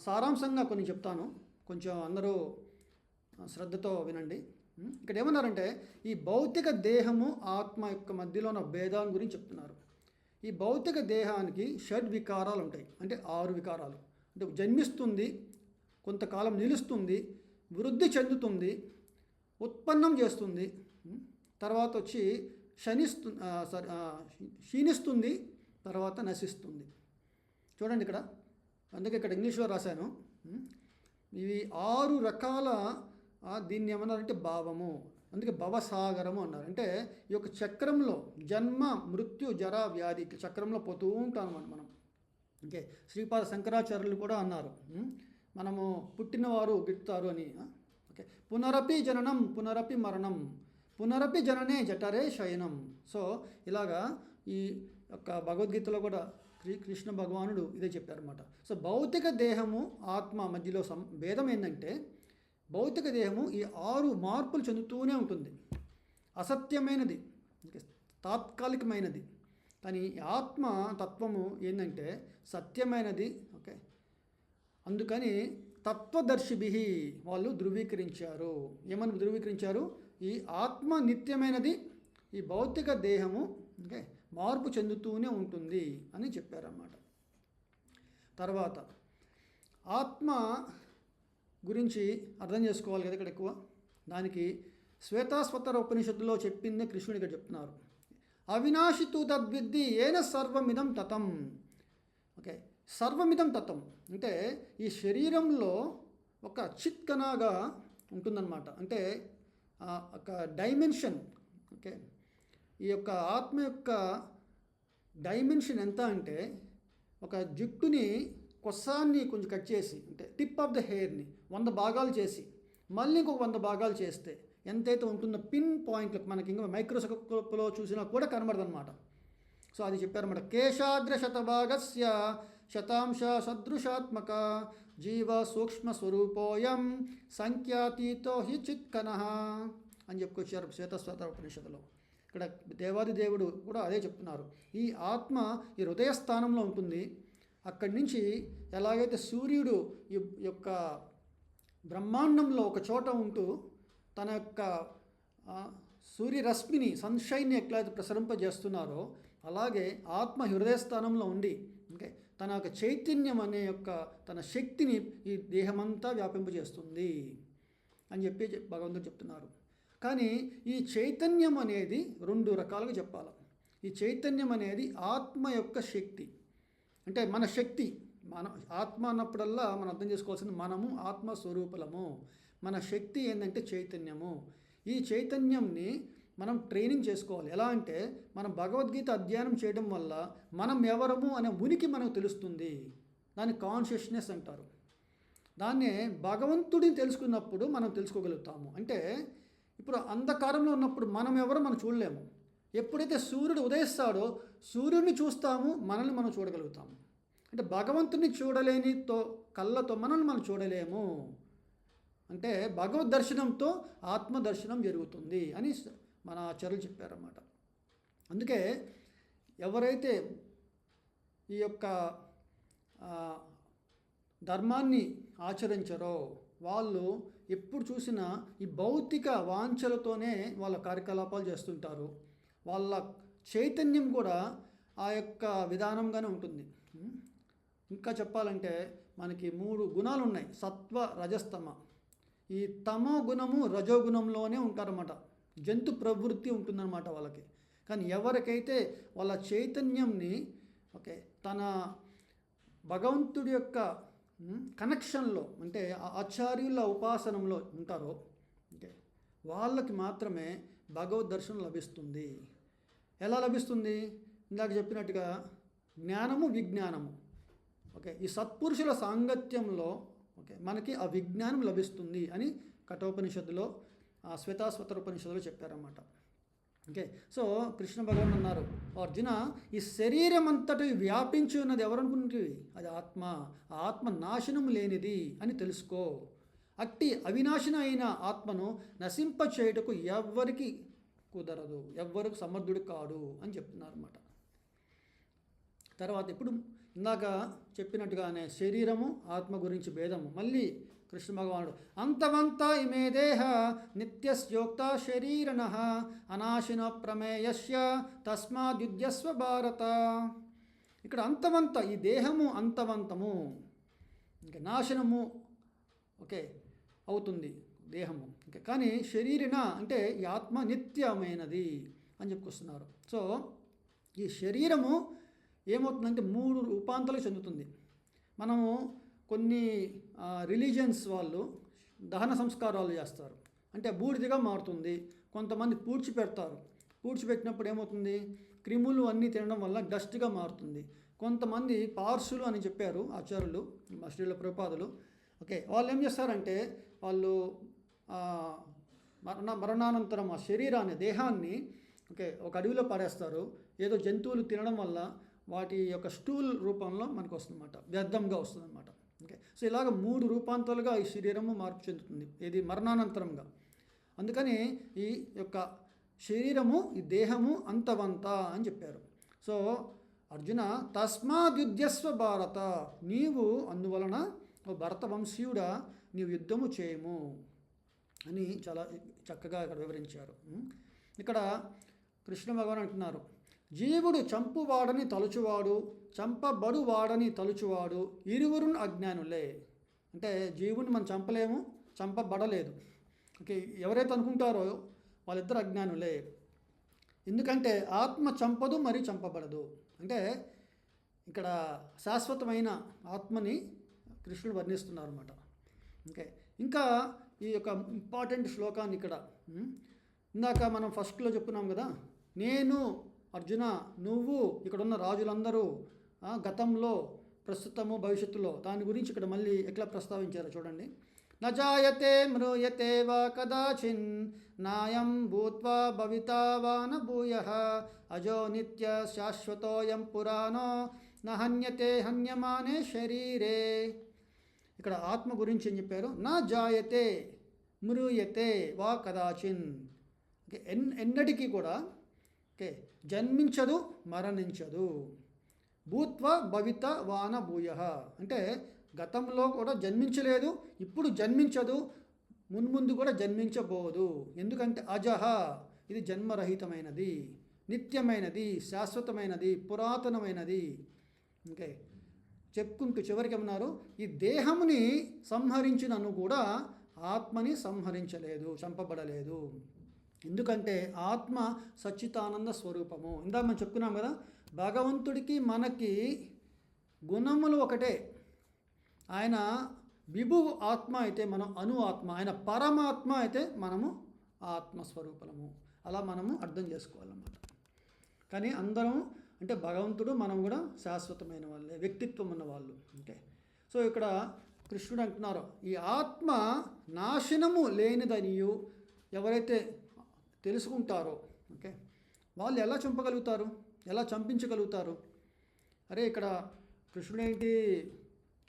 సారాంశంగా కొన్ని చెప్తాను, కొంచెం అందరూ శ్రద్ధతో వినండి. ఇక్కడ ఏమన్నారంటే ఈ భౌతిక దేహము ఆత్మ యొక్క మధ్యలో ఉన్న భేదాన్ని గురించి చెప్తున్నారు. ఈ భౌతిక దేహానికి షడ్ వికారాలు ఉంటాయి, అంటే 6 వికారాలు. అంటే జన్మిస్తుంది, కొంతకాలం నిలుస్తుంది, వృద్ధి చెందుతుంది, ఉత్పన్నం చేస్తుంది, తర్వాత వచ్చి క్షీణిస్తుంది, తర్వాత నశిస్తుంది. చూడండి ఇక్కడ, అందుకే ఇక్కడ ఇంగ్లీష్లో రాశాను. ఇవి 6 రకాల దీన్ని ఏమన్నారంటే భావము, అందుకే భవసాగరము అన్నారు. అంటే ఈ యొక్క చక్రంలో జన్మ మృత్యు జర వ్యాధి చక్రంలో పోతూ ఉంటాం మనం. ఓకే, శ్రీపాద శంకరాచార్యులు కూడా అన్నారు, మనము పుట్టినవారు గిట్టుతారు అని. ఓకే, పునరపి జననం పునరపి మరణం పునరపి జననే జఠరే శయనం. సో ఇలాగా ఈ యొక్క భగవద్గీతలో కూడా కృష్ణ భగవానుడు ఇదే చెప్పారన్నమాట. సో భౌతిక దేహము ఆత్మ మధ్యలో భేదం ఏంటంటే భౌతిక దేహము ఈ 6 మార్పులు చెందుతూనే ఉంటుంది. అసత్యమైనది, తాత్కాలికమైనది. కానీ ఆత్మ తత్వము ఏంటంటే సత్యమైనది. ఓకే, అందుకని తత్వదర్శిభి వాళ్ళు ధృవీకరించారు. ఏమని ధృవీకరించారు? ఈ ఆత్మ నిత్యమైనది, ఈ భౌతిక దేహము ఓకే మార్పు చెందుతూనే ఉంటుంది అని చెప్పారన్నమాట. తర్వాత ఆత్మ గురించి అర్థం చేసుకోవాలి కదా ఇక్కడ ఎక్కువ. దానికి శ్వేతాస్వతర ఉపనిషత్తులో చెప్పిందే కృష్ణుడు ఇక్కడ చెప్తున్నారు. అవినాశితు తద్విద్ది ఏన సర్వమిదం తతం. ఓకే, సర్వమిదం తతం అంటే ఈ శరీరంలో ఒక చిత్కణగా ఉంటుందన్నమాట. అంటే ఒక డైమెన్షన్. ఓకే, ఈ యొక్క ఆత్మ యొక్క డైమెన్షన్ ఎంత అంటే ఒక జుట్టుని కొస్సాన్ని కొంచెం కట్ చేసి, అంటే టిప్ ఆఫ్ ద హెయిర్ని 100 భాగాలు చేసి మళ్ళీ ఇంకొక 100 భాగాలు చేస్తే ఎంతైతే ఉంటుందో పిన్ పాయింట్లకు మనకి ఇంకా మైక్రోస్కోప్లో చూసినా కూడా కనబడదు అనమాట. సో అది చెప్పారన్నమాట. కేశాగ్ర శతభాగస్య శతాంశ సదృశాత్మక జీవ సూక్ష్మ స్వరూపోయం సంఖ్యాతీతో హి చిత్కనః అని చెప్పుకొచ్చారు శ్వేతస్వతర ఉపనిషత్తులో. ఇక్కడ దేవాది దేవుడు కూడా అదే చెప్తున్నారు. ఈ ఆత్మ ఈ హృదయ స్థానంలో ఉంటుంది. అక్కడి నుంచి ఎలాగైతే సూర్యుడు ఈ యొక్క బ్రహ్మాండంలో ఒక చోట ఉంటూ తన యొక్క సూర్యరశ్మిని సన్షైన్ని ఎట్లయితే ప్రసరింపజేస్తున్నారో అలాగే ఆత్మ హృదయస్థానంలో ఉండి ఓకే తన యొక్క చైతన్యం అనే యొక్క తన శక్తిని ఈ దేహమంతా వ్యాపింపజేస్తుంది అని చెప్పి భగవంతుడు చెప్తున్నారు. కానీ ఈ చైతన్యం అనేది 2 రకాలుగా చెప్పాలి. ఈ చైతన్యం అనేది ఆత్మ యొక్క శక్తి, అంటే మన శక్తి. మన ఆత్మ అన్నప్పుడల్లా మనం అర్థం చేసుకోవాల్సింది మనము ఆత్మస్వరూపులము. మన శక్తి ఏంటంటే చైతన్యము. ఈ చైతన్యంని మనం ట్రైనింగ్ చేసుకోవాలి. ఎలా అంటే మనం భగవద్గీత అధ్యయనం చేయడం వల్ల మనం ఎవరము అనే ఉనికి మనకు తెలుస్తుంది. దాన్ని కాన్షియస్నెస్ అంటారు. దాన్నే భగవంతుడిని తెలుసుకున్నప్పుడు మనం తెలుసుకోగలుగుతాము. అంటే ఇప్పుడు అంధకారంలో ఉన్నప్పుడు మనం ఎవరో మనం చూడలేము. ఎప్పుడైతే సూర్యుడు ఉదయిస్తాడో సూర్యుడిని చూస్తాము, మనల్ని మనం చూడగలుగుతాము. అంటే భగవంతుని చూడలేనితో కళ్ళతో మనల్ని మనం చూడలేము. అంటే భగవద్ దర్శనంతో ఆత్మ దర్శనం జరుగుతుంది అని మన ఆచార్యులు చెప్పారన్నమాట. అందుకే ఎవరైతే ఈ యొక్క ధర్మాన్ని ఆచరించరో వాళ్ళు ఎప్పుడు చూసినా ఈ భౌతిక వాంఛలతోనే వాళ్ళ కార్యకలాపాలు చేస్తుంటారు. వాళ్ళ చైతన్యం కూడా ఆ యొక్క విధానంగానే ఉంటుంది. ఇంకా చెప్పాలంటే మనకి 3 గుణాలు ఉన్నాయి, సత్వ రజస్తమ. ఈ తమో గుణము రజోగుణంలోనే ఉంటారన్నమాట. జంతు ప్రవృత్తి ఉంటుందన్నమాట వాళ్ళకి. కానీ ఎవరికైతే వాళ్ళ చైతన్యంని తన భగవంతుడి యొక్క కనెక్షన్లో, అంటే ఆచార్యుల ఉపాసనంలో ఉంటారో వాళ్ళకి మాత్రమే భగవద్ దర్శనం లభిస్తుంది. ఎలా లభిస్తుంది? ఇందాక చెప్పినట్టుగా జ్ఞానము విజ్ఞానము. ఈ సత్పురుషుల సాంగత్యంలో మనకి ఆ విజ్ఞానం లభిస్తుంది అని కఠోపనిషత్తులో, శ్వేతాశ్వతర ఉపనిషత్తులో చెప్పారన్నమాట. సో కృష్ణ భగవాన్ అన్నారు, అర్జున, ఈ శరీరం అంతటి వ్యాపించి ఉన్నది ఎవరనుకుంటుంది? అది ఆత్మ. ఆ ఆత్మ నాశనం లేనిది అని తెలుసుకో. అట్టి అవినాశన అయిన ఆత్మను నశింపచేయుటకు ఎవ్వరికి కుదరదు, ఎవ్వరికి సమర్థుడు కాడు అని చెప్తున్నారు అన్నమాట. తర్వాత ఇప్పుడు ఇందాక చెప్పినట్టుగానే శరీరము ఆత్మ గురించి భేదము. మళ్ళీ కృష్ణ భగవానుడు, అంతమంతా ఇమే దేహ నిత్యస్యోక్త శరీరణ అనాశిన ప్రమేయస్య తస్మాద్యుధ్యస్వ భారత. ఇక్కడ అంతమంత, ఈ దేహము అంతవంతము, నాశనము అవుతుంది దేహము. కానీ శరీరణ అంటే ఈ ఆత్మ నిత్యమైనది అని చెప్పుకొస్తున్నారు. సో ఈ శరీరము ఏమవుతుందంటే 3 రూపాంతరాలు చెందుతుంది. మనము కొన్ని రిలీజియన్స్ వాళ్ళు దహన సంస్కారాలు చేస్తారు, అంటే బూడిదిగా మారుతుంది. కొంతమంది పూడ్చిపెడతారు, పూడ్చిపెట్టినప్పుడు ఏమవుతుంది? క్రిములు అన్నీ తినడం వల్ల డస్ట్గా మారుతుంది. కొంతమంది పార్సులు అని చెప్పారు ఆచార్యులు, శ్రీల ప్రభుపాదులు. వాళ్ళు ఏం చేస్తారంటే వాళ్ళు మరణానంతరం ఆ శరీరాన్ని, దేహాన్ని ఒక అడవిలో పడేస్తారు. ఏదో జంతువులు తినడం వల్ల వాటి యొక్క స్టూల్ రూపంలో మనకు వస్తుందన్నమాట, వ్యర్థంగా వస్తుందన్నమాట. సో ఇలాగ 3 రూపాంతరాలుగా ఈ శరీరము మార్పు చెందుతుంది, ఇది మరణానంతరంగా. అందుకని ఈ యొక్క శరీరము, ఈ దేహము అంతవంత అని చెప్పారు. సో అర్జున, తస్మాద్యుధ్యస్వ భారత, నీవు అందువలన భరత వంశీయుడా నీవు యుద్ధము చేయము అని చాలా చక్కగా ఇక్కడ వివరించారు. ఇక్కడ కృష్ణ భగవాన్ అంటున్నారు, జీవుడు చంపువాడని తలుచువాడు, చంపబడువాడని తలుచువాడు ఇరువురును అజ్ఞానులే. అంటే జీవుడిని మనం చంపలేము, చంపబడలేదు. ఎవరైతే అనుకుంటారో వాళ్ళిద్దరు అజ్ఞానులే. ఎందుకంటే ఆత్మ చంపదు, మరి చంపబడదు. అంటే ఇక్కడ శాశ్వతమైన ఆత్మని కృష్ణుడు వర్ణిస్తున్నారు అన్నమాట. ఇంకా ఈ యొక్క ఇంపార్టెంట్ శ్లోకాన్ని ఇక్కడ ఇందాక మనం ఫస్ట్లో చెప్పుకున్నాం కదా, నేను అర్జున, నువ్వు, ఇక్కడున్న రాజులందరూ గతంలో, ప్రస్తుతము, భవిష్యత్తులో, దాని గురించి ఇక్కడ మళ్ళీ ఎట్లా ప్రస్తావించారో చూడండి. నజాయతే మ్రూయతే వా కదాచిన్ నాయం భూత్వా భవితా వా న భూయః అజో నిత్య శాశ్వతోయం పురాణో నహన్యతే హన్యమానే శరీరే. ఇక్కడ ఆత్మ గురించి ఏం చెప్పారు? నా జాయతే మ్రూయతే వా కదాచిన్, ఎన్నటికీ కూడా జన్మించదు, మరణించదు. భూత్వా భవిత వాన భూయః, అంటే గతంలో కూడా జన్మించలేదు, ఇప్పుడు జన్మించదు, మున్ముందు కూడా జన్మించబోదు. ఎందుకంటే అజహ, ఇది జన్మరహితమైనది, నిత్యమైనది, శాశ్వతమైనది, పురాతనమైనది. చెప్పుకుంటూ చివరికి ఏమన్నారు? ఈ దేహముని సంహరించినను కూడా ఆత్మని సంహరించలేదు, చంపబడలేదు. ఎందుకంటే ఆత్మ సచ్చితానంద స్వరూపము. ఇందాక మనం చెప్పుకున్నాం కదా, భగవంతుడికి మనకి గుణములు ఒకటే. ఆయన విభు ఆత్మ అయితే మనం అణు ఆత్మ, ఆయన పరమాత్మ అయితే మనము ఆత్మస్వరూపము. అలా మనము అర్థం చేసుకోవాలన్నమాట. కానీ అందరం అంటే భగవంతుడు, మనం కూడా శాశ్వతమైన వాళ్ళే, వ్యక్తిత్వం ఉన్న వాళ్ళు. సో ఇక్కడ కృష్ణుడు అంటున్నారు, ఈ ఆత్మ నాశనము లేనిదనియు ఎవరైతే తెలుసుకుంటారో వాళ్ళు ఎలా చంపగలుగుతారు, ఎలా చంపించగలుగుతారు? అరే ఇక్కడ కృష్ణుడు ఏంటి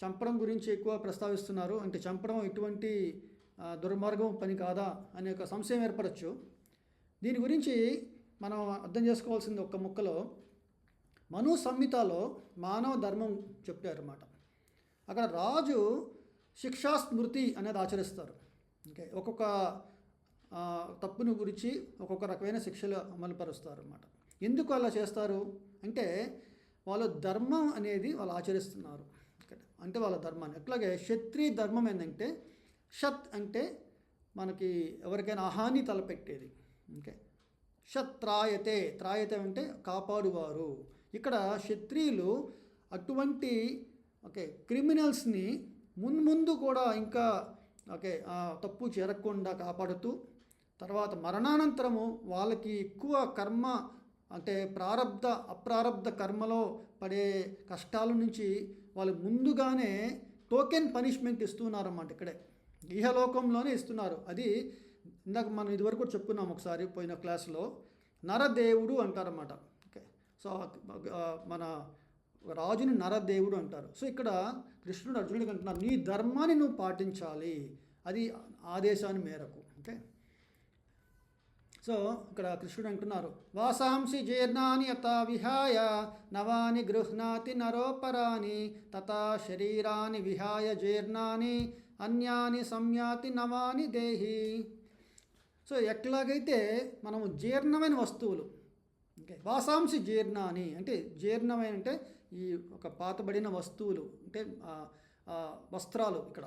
చంపడం గురించి ఎక్కువ ప్రస్తావిస్తున్నారు అంటే చంపడం ఎటువంటి దుర్మార్గం పని కాదా అనే ఒక సంశయం ఏర్పడచ్చు. దీని గురించి మనం అర్థం చేసుకోవాల్సింది ఒక్క ముక్కలో మను సంహితలో మానవ ధర్మం చెప్పారన్నమాట. అక్కడ రాజు శిక్షాస్మృతి అనేది ఆచరిస్తారు. ఓకే, ఒక్కొక్క తప్పును గురించి ఒక్కొక్క రకమైన శిక్షలు అమలుపరుస్తారు అన్నమాట. ఎందుకు అలా చేస్తారు అంటే వాళ్ళ ధర్మం అనేది వాళ్ళు ఆచరిస్తున్నారు. అంటే వాళ్ళ ధర్మాన్ని అట్లాగే క్షత్రియ ధర్మం ఏంటంటే షత్ అంటే మనకి ఎవరికైనా హాని తలపెట్టేది. ఓకే, షత్ త్రాయతే, త్రాయతే అంటే కాపాడువారు. ఇక్కడ క్షత్రియులు అటువంటి క్రిమినల్స్ని మున్ముందు కూడా ఇంకా తప్పు చేరకుండా కాపాడుతూ తర్వాత మరణానంతరము వాళ్ళకి ఎక్కువ కర్మ అంటే అప్రారబ్ధ కర్మలో పడే కష్టాల నుంచి వాళ్ళు ముందుగానే టోకెన్ పనిష్మెంట్ ఇస్తున్నారన్నమాట. ఇక్కడే ఇహలోకంలోనే ఇస్తున్నారు. అది ఇందాక మనం ఇదివరకు కూడా చెప్పుకున్నాం ఒకసారి పోయిన క్లాస్లో, నరదేవుడు అంటారన్నమాట. ఓకే, సో మన రాజుని నరదేవుడు అంటారు. సో ఇక్కడ కృష్ణుడు అర్జునుడికి అంటున్నారు, నీ ధర్మాన్ని నువ్వు పాటించాలి, అది ఆదేశాన్ని మేరకు. ఓకే, సో ఇక్కడ కృష్ణుడు అంటున్నారు, వాసాంసి జీర్ణాని యథా విహాయ నవాని గృహ్ణాతి నరోపరాని తథా శరీరాన్ని విహాయ జీర్ణాని అన్యాని సంయాతి నవాని దేహి. సో ఎట్లాగైతే మనము జీర్ణమైన వస్తువులు, ఓకే, వాసాంసి జీర్ణాని అంటే జీర్ణమైన అంటే ఈ ఒక పాతబడిన వస్తువులు అంటే వస్త్రాలు. ఇక్కడ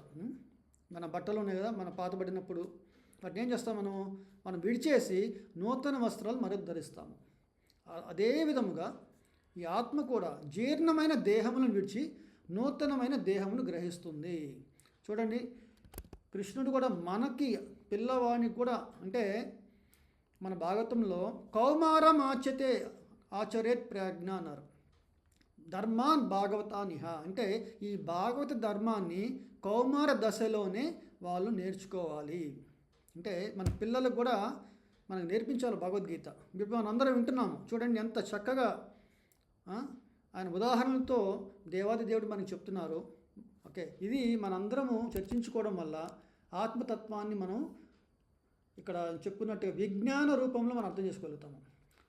మన బట్టలు ఉన్నాయి కదా, మన పాతబడినప్పుడు వాటిని ఏం చేస్తాం మనం విడిచేసి నూతన వస్త్రాలు మరొక ధరిస్తాము. అదే విధముగా ఈ ఆత్మ కూడా జీర్ణమైన దేహములను విడిచి నూతనమైన దేహమును గ్రహిస్తుంది. చూడండి, కృష్ణుడు కూడా మనకి పిల్లవాడిని కూడా అంటే మన భాగవతంలో కౌమారం ఆచరేత్ ప్రజ్ఞ అన్నారు. ధర్మాన్ భాగవతానిహ అంటే ఈ భాగవత ధర్మాన్ని కౌమార దశలోనే వాళ్ళు నేర్చుకోవాలి. అంటే మన పిల్లలకు కూడా మనకు నేర్పించాలి భగవద్గీత. ఇప్పుడు మనం అందరం వింటున్నాము, చూడండి ఎంత చక్కగా ఆయన ఉదాహరణలతో దేవాది దేవుడు మనకు చెప్తున్నారు. ఓకే, ఇది మనందరము చర్చించుకోవడం వల్ల ఆత్మతత్వాన్ని మనం ఇక్కడ చెప్పుకున్నట్టుగా విజ్ఞాన రూపంలో మనం అర్థం చేసుకోగలుగుతాము.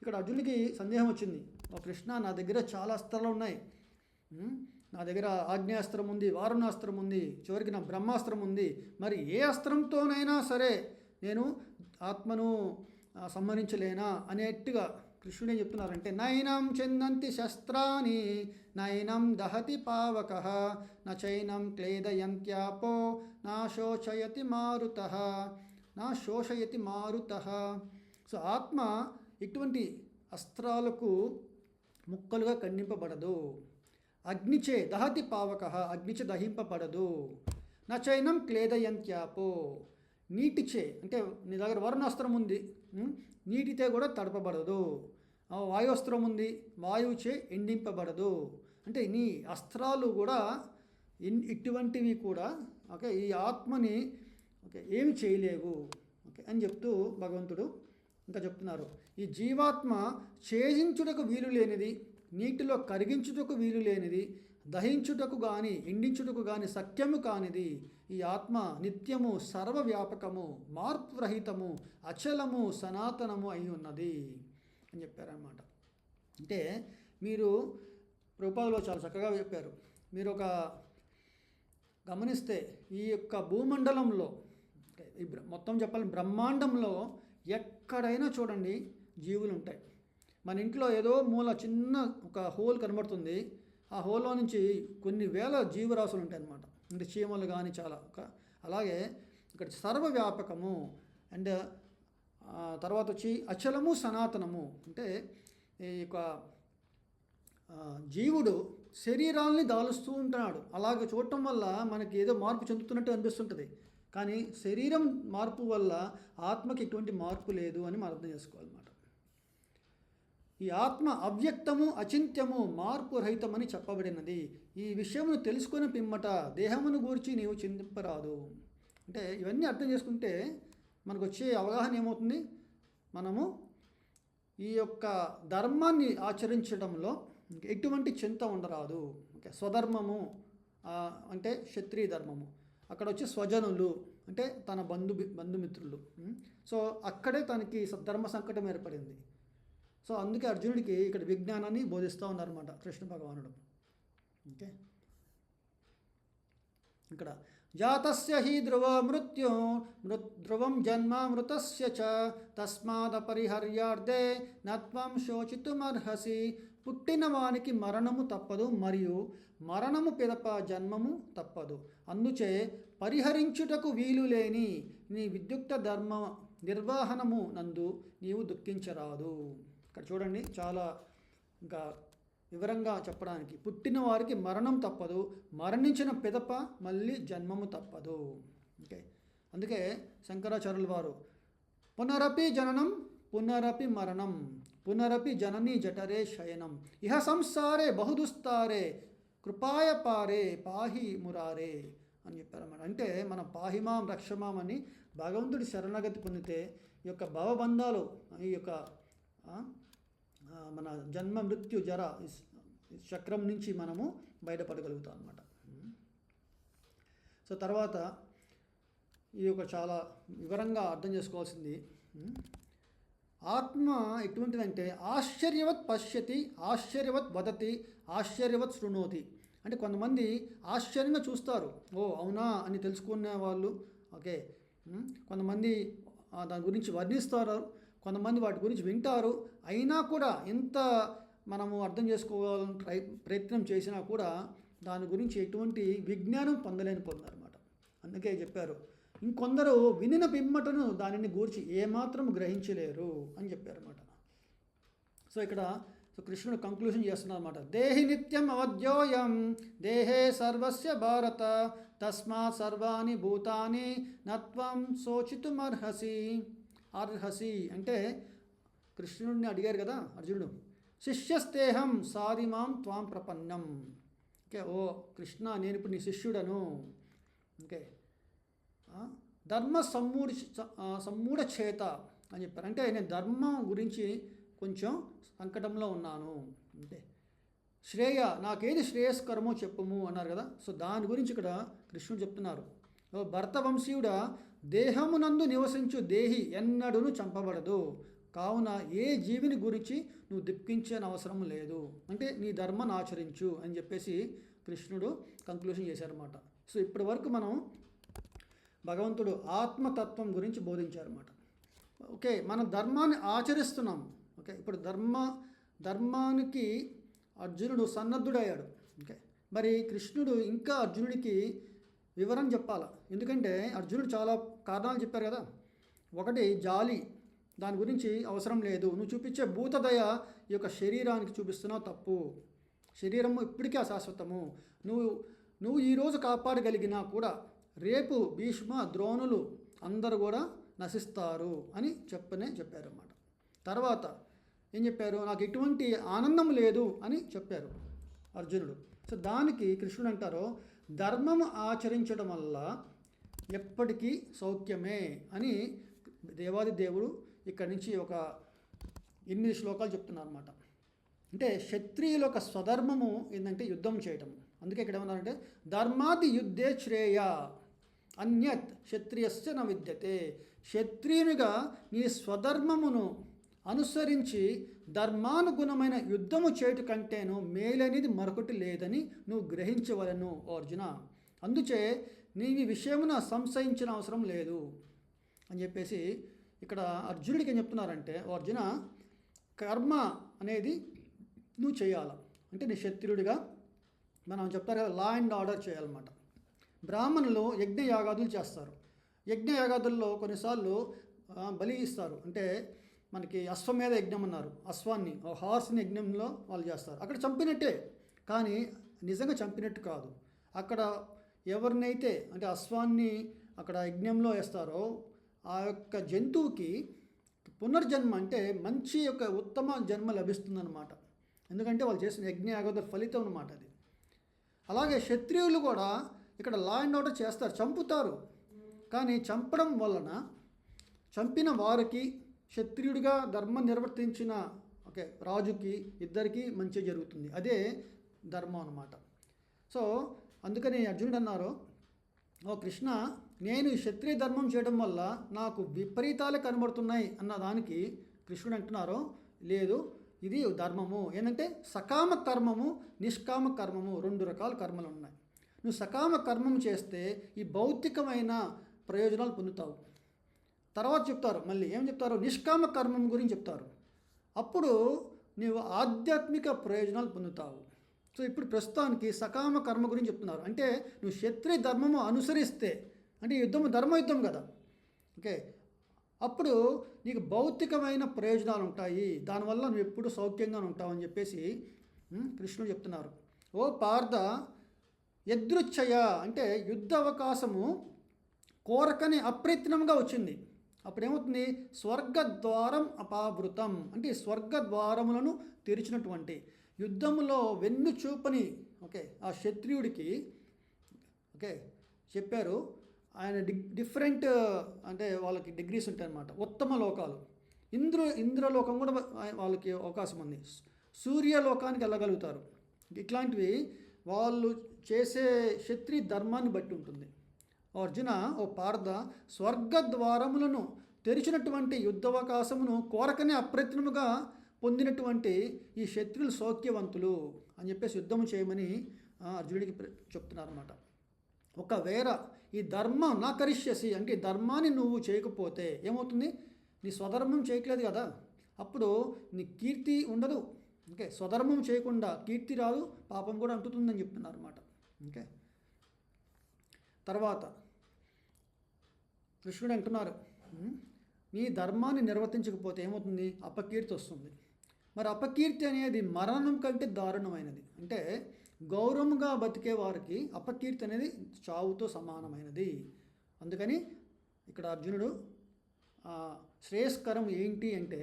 ఇక్కడ అర్జునుడికి సందేహం వచ్చింది, ఓ కృష్ణ, నా దగ్గర చాలా అస్త్రాలు ఉన్నాయి, నా దగ్గర ఆగ్నేయాస్త్రం ఉంది, వారుణాస్త్రం ఉంది, చివరికి నా బ్రహ్మాస్త్రం ఉంది, మరి ఏ అస్త్రంతోనైనా సరే నేను ఆత్మను సంహరించలేనా అనేట్టుగా కృష్ణుడు ఏం చెప్తున్నారంటే, నైనం చిందంతి శస్త్రాని నైనం దహతి పావకః నచైనం క్లేదయంత్యాపో నా శోషయతి మారుతః. సో ఆత్మ ఇటువంటి అస్త్రాలకు ముక్కలుగా ఖండింపబడదు. అగ్నిచే దహతి పావకః అగ్నిచే దహింపబడదు. నచైనం క్లేదయంత్యాపో నీటిచే అంటే నీ దగ్గర వరుణాస్త్రం ఉంది, నీటితో కూడా తడపబడదు. వాయుస్త్రం ఉంది, వాయువుచే ఎండింపబడదు. అంటే నీ అస్త్రాలు కూడా ఇటువంటివి కూడా ఓకే ఈ ఆత్మని ఓకే ఏమి చేయలేవు ఓకే అని చెప్తూ భగవంతుడు ఇంకా చెప్తున్నారు, ఈ జీవాత్మ ఛేదించుటకు వీలు లేనిది, నీటిలో కరిగించుటకు వీలు లేనిది, దహించుటకు కానీ ఎండించుటకు కానీ సత్యము కానిది. ఈ ఆత్మ నిత్యము సర్వవ్యాపకము మార్పురహితము అచలము సనాతనము అయి ఉన్నది అని చెప్పారన్నమాట. అంటే మీరు రూపాల్లో చాలా చక్కగా చెప్పారు. మీరు ఒక గమనిస్తే ఈ యొక్క భూమండలంలో మొత్తం చెప్పాలి బ్రహ్మాండంలో ఎక్కడైనా చూడండి జీవులు ఉంటాయి. మన ఇంట్లో ఏదో మూల చిన్న ఒక హోల్ కనబడుతుంది, ఆ హోల్లో నుంచి కొన్ని వేల జీవరాశులు ఉంటాయి అన్నమాట. అంటే చీమలు కానీ చాలా. అలాగే ఇక్కడ సర్వవ్యాపకము అండ్ తర్వాత వచ్చి అచలము సనాతనము. అంటే ఈ యొక్క జీవుడు శరీరాల్ని దాలుస్తూ ఉంటున్నాడు. అలాగే చూడటం వల్ల మనకి ఏదో మార్పు చెందుతున్నట్టు అనిపిస్తుంటుంది, కానీ శరీరం మార్పు వల్ల ఆత్మకి ఎటువంటి మార్పు లేదు అని మనం అర్థం చేసుకోవాలన్నమాట. ఈ ఆత్మ అవ్యక్తము అచింత్యము మార్పు రహితమని చెప్పబడినది. ఈ విషయమును తెలుసుకుని పిమ్మట దేహమును గూర్చి నీవు చింతింపరాదు. అంటే ఇవన్నీ అర్థం చేసుకుంటే మనకు వచ్చే అవగాహన ఏమవుతుంది, మనము ఈ యొక్క ధర్మాన్ని ఆచరించడంలో ఎటువంటి చింత ఉండరాదు. ఓకే, స్వధర్మము అంటే క్షత్రియ ధర్మము, అక్కడ వచ్చి స్వజనులు అంటే తన బంధుమిత్రులు. సో అక్కడే తనకి ధర్మ సంకటం ఏర్పడింది. సో అందుకే అర్జునుడికి ఇక్కడ విజ్ఞానాన్ని బోధిస్తూ ఉన్నారన్నమాట కృష్ణ భగవానుడు. ఓకే, ఇక్కడ జాతస్య హి ధ్రువ మృత్యు ధ్రువం జన్మ మృతస్య చ తస్మాదపరిహర్యార్థే నత్వం శోచితుమర్హసి. పుట్టిన వానికి మరణము తప్పదు, మరియు మరణము పిదప జన్మము తప్పదు. అందుచే పరిహరించుటకు వీలు లేని నీ విద్యుక్త ధర్మ నిర్వహణము నందు నీవు దుఃఖించరాదు. ఇక్కడ చూడండి, చాలా ఇంకా వివరంగా చెప్పడానికి, పుట్టిన వారికి మరణం తప్పదు, మరణించిన పిదప మళ్ళీ జన్మము తప్పదు. ఓకే, అందుకే శంకరాచార్యుల వారు పునరపి జననం పునరపి మరణం పునరపి జనని జఠరే శయనం ఇహ సంసారే బహుదుస్తారే కృపాయ పారే పాహి మురారే అని చెప్పారన్నమాట. అంటే మనం పాహిమాం రక్షమాం అని భగవంతుడి శరణగతి పొందితే ఈ యొక్క భవబంధాలు, ఈ యొక్క మన జన్మ మృత్యు జర చక్రం నుంచి మనము బయటపడగలుగుతాం అన్నమాట. సో తర్వాత ఈ యొక్క చాలా వివరంగా అర్థం చేసుకోవాల్సింది, ఆత్మ ఎటువంటిదంటే ఆశ్చర్యవత్ పశ్యతి, ఆశ్చర్యవత్ వదతి, ఆశ్చర్యవత్ శృణోతి. అంటే కొంతమంది ఆశ్చర్యంగా చూస్తారు, ఓ అవునా అని తెలుసుకునే వాళ్ళు. ఓకే, కొంతమంది దాని గురించి వర్ణిస్తారు, కొంతమంది వాటి గురించి వింటారు. అయినా కూడా ఎంత మనము అర్థం చేసుకోవాలని ప్రయత్నం చేసినా కూడా దాని గురించి ఎటువంటి విజ్ఞానం పొందనమాట. అందుకే చెప్పారు, ఇంకొందరు వినిన పిమ్మటను దానిని గూర్చి ఏమాత్రం గ్రహించలేరు అని చెప్పారన్నమాట. సో ఇక్కడ కృష్ణుడు కంక్లూజన్ చేస్తున్నారు అన్నమాట. దేహి నిత్యం అవధ్యోయం దేహే సర్వస్య భారత తస్మాత్ సర్వాణి భూతాని నత్వం శోచితుమర్హసి. అర్హసి అంటే కృష్ణుడిని అడిగారు కదా అర్జునుడు, శిష్యస్తేహం సారిమాం త్వాం ప్రపన్నం. ఓకే, ఓ కృష్ణ నేను ఇప్పుడు నీ శిష్యుడను. ఓకే, ధర్మ సమ్మూఢ చేత అని చెప్పారు. అంటే నేను ధర్మం గురించి కొంచెం సంకటంలో ఉన్నాను. అంటే శ్రేయ నాకేది శ్రేయస్కరమో చెప్పుము అన్నారు కదా. సో దాని గురించి ఇక్కడ కృష్ణుడు చెప్తున్నారు, ఓ భర్తవంశీయుడా, దేహమునందు నివసించు దేహి ఎన్నడూను చంపబడదు, కావున ఏ జీవిని గురించి నువ్వు దుఃఖించని అవసరం లేదు. అంటే నీ ధర్మాన్ని ఆచరించు అని చెప్పేసి కృష్ణుడు కంక్లూషన్ చేశారన్నమాట. సో ఇప్పటి వరకు మనం భగవంతుడు ఆత్మతత్వం గురించి బోధించారన్నమాట. ఓకే, మన ధర్మాన్ని ఆచరిస్తున్నాం. ఓకే, ఇప్పుడు ధర్మానికి అర్జునుడు సన్నద్ధుడయ్యాడు. ఓకే, మరి కృష్ణుడు ఇంకా అర్జునుడికి వివరణ చెప్పాలి. ఎందుకంటే అర్జునుడు చాలా కారణాలు చెప్పారు కదా. ఒకటి జాలి, దాని గురించి అవసరం లేదు. నువ్వు చూపించే భూతదయ ఈ యొక్క శరీరానికి చూపిస్తున్నావు తప్పు. శరీరము ఇప్పటికీ అశాశ్వతము. నువ్వు ఈరోజు కాపాడగలిగినా కూడా రేపు భీష్మ ద్రోణులు అందరూ కూడా నశిస్తారు అని చెప్పారన్నమాట. తర్వాత ఏం చెప్పారు, నాకు ఎటువంటి ఆనందం లేదు అని చెప్పారు అర్జునుడు. సో దానికి కృష్ణుడు అంటారు, ధర్మము ఆచరించడం వల్ల ఎప్పటికీ సౌఖ్యమే అని దేవాది దేవుడు ఇక్కడి నుంచి ఒక 8 శ్లోకాలు చెప్తున్నారు అన్నమాట. అంటే క్షత్రియుల యొక్క స్వధర్మము ఏంటంటే యుద్ధం చేయటం. అందుకే ఇక్కడ ఏమన్నారంటే ధర్మాది యుద్ధే శ్రేయ అన్యత్ క్షత్రియస్య న విద్యతే. క్షత్రియునిగా నీ స్వధర్మమును అనుసరించి ధర్మానుగుణమైన యుద్ధము చేటు కంటేను మేలనేది మరొకటి లేదని నువ్వు గ్రహించవలను అర్జున. అందుచే నీవి విషయమున సంశయించిన అవసరం లేదు అని చెప్పేసి ఇక్కడ అర్జునుడికి ఏం చెప్తున్నారంటే, అర్జున కర్మ అనేది నువ్వు చేయాలి. అంటే నీ క్షత్రియుడిగా మనం చెప్తారు కదా, లా అండ్ ఆర్డర్ చేయాలన్నమాట. బ్రాహ్మణులు యజ్ఞయాగాదులు చేస్తారు. యజ్ఞయాగాదుల్లో కొన్నిసార్లు బలి ఇస్తారు. అంటే మనకి అశ్వమేధ యజ్ఞం అన్నారు, అశ్వాన్ని హార్స్ని యజ్ఞంలో వాళ్ళు చేస్తారు. అక్కడ చంపినట్టే, కానీ నిజంగా చంపినట్టు కాదు. అక్కడ ఎవరినైతే అంటే అశ్వాన్ని అక్కడ యజ్ఞంలో వేస్తారో ఆ యొక్క జంతువుకి పునర్జన్మ అంటే మంచి యొక్క ఉత్తమ జన్మ లభిస్తుందన్నమాట. ఎందుకంటే వాళ్ళు చేసిన యజ్ఞయాగాదుల ఫలితం అన్నమాట అది. అలాగే క్షత్రియులు కూడా ఇక్కడ లా అండ్ ఆర్డర్ చేస్తారు, చంపుతారు. కానీ చంపడం వలన చంపిన వారికి క్షత్రియుడిగా ధర్మం నిర్వర్తించిన ఓకే రాజుకి ఇద్దరికి మంచి జరుగుతుంది. అదే ధర్మం అన్నమాట. సో అందుకని అర్జునుడు అన్నారు, ఓ కృష్ణ, నేను ఈ క్షత్రియ ధర్మం చేయడం వల్ల నాకు విపరీతాలు కనబడుతున్నాయి అన్న దానికి కృష్ణుడు అంటున్నారు, లేదు, ఇది ధర్మము. ఏంటంటే సకామ కర్మము, నిష్కామ కర్మము, 2 రకాల కర్మలు ఉన్నాయి. నువ్వు సకామ కర్మం చేస్తే ఈ భౌతికమైన ప్రయోజనాలు పొందుతావు. తర్వాత చెప్తారు, మళ్ళీ ఏం చెప్తారు, నిష్కామ కర్మం గురించి చెప్తారు. అప్పుడు నీవు ఆధ్యాత్మిక ప్రయోజనాలు పొందుతావు. సో ఇప్పుడు ప్రస్తుతానికి సకామ కర్మ గురించి చెప్తున్నారు. అంటే నువ్వు క్షత్రియ ధర్మము అనుసరిస్తే, అంటే యుద్ధము ధర్మయుద్ధం కదా, ఓకే, అప్పుడు నీకు భౌతికమైన ప్రయోజనాలు ఉంటాయి. దానివల్ల నువ్వు ఎప్పుడు సౌఖ్యంగా ఉంటావు అని చెప్పేసి కృష్ణుడు చెప్తున్నారు. ఓ పార్థ, యదృచ్ఛయ అంటే యుద్ధ అవకాశము కోరకని అప్రయత్నంగా వచ్చింది. అప్పుడేమవుతుంది, స్వర్గద్వారం అపావృతం అంటే స్వర్గద్వారములను తెరిచినటువంటి యుద్ధములో వెన్ను చూపని ఓకే ఆ క్షత్రియుడికి ఓకే చెప్పారు. ఆయన డిఫరెంట్ అంటే వాళ్ళకి డిగ్రీస్ ఉంటాయన్నమాట. ఉత్తమ లోకాలు, ఇంద్రలోకం కూడా వాళ్ళకి అవకాశం ఉంది. సూర్యలోకానికి వెళ్ళగలుగుతారు. ఇట్లాంటివి వాళ్ళు చేసే క్షత్రియ ధర్మాన్ని బట్టి ఉంటుంది. అర్జున, ఓ పార్థ, స్వర్గద్వారములను తెరిచినటువంటి యుద్ధావకాశమును కోరకనే అప్రయత్నముగా పొందినటువంటి ఈ క్షత్రియులు సౌఖ్యవంతులు అని చెప్పేసి యుద్ధము చేయమని అర్జునుడికి చెప్తున్నారన్నమాట. ఒకవేళ ఈ ధర్మం నా కరిష్యసి అంటే ఈ ధర్మాన్ని నువ్వు చేయకపోతే ఏమవుతుంది, నీ స్వధర్మం చేయట్లేదు కదా, అప్పుడు నీ కీర్తి ఉండదు. ఓకే, స్వధర్మం చేయకుండా కీర్తి రాదు, పాపం కూడా అంటుతుందని చెప్తున్నారు అన్నమాట. ఓకే, తర్వాత కృష్ణుడు అంటున్నారు, నీ ధర్మాన్ని నిర్వర్తించకపోతే ఏమవుతుంది, అపకీర్తి వస్తుంది. మరి అపకీర్తి అనేది మరణం కంటే దారుణమైనది. అంటే గౌరవంగా బతికే వారికి అపకీర్తి అనేది చావుతో సమానమైనది. అందుకని ఇక్కడ అర్జునుడు శ్రేయస్కరం ఏంటి అంటే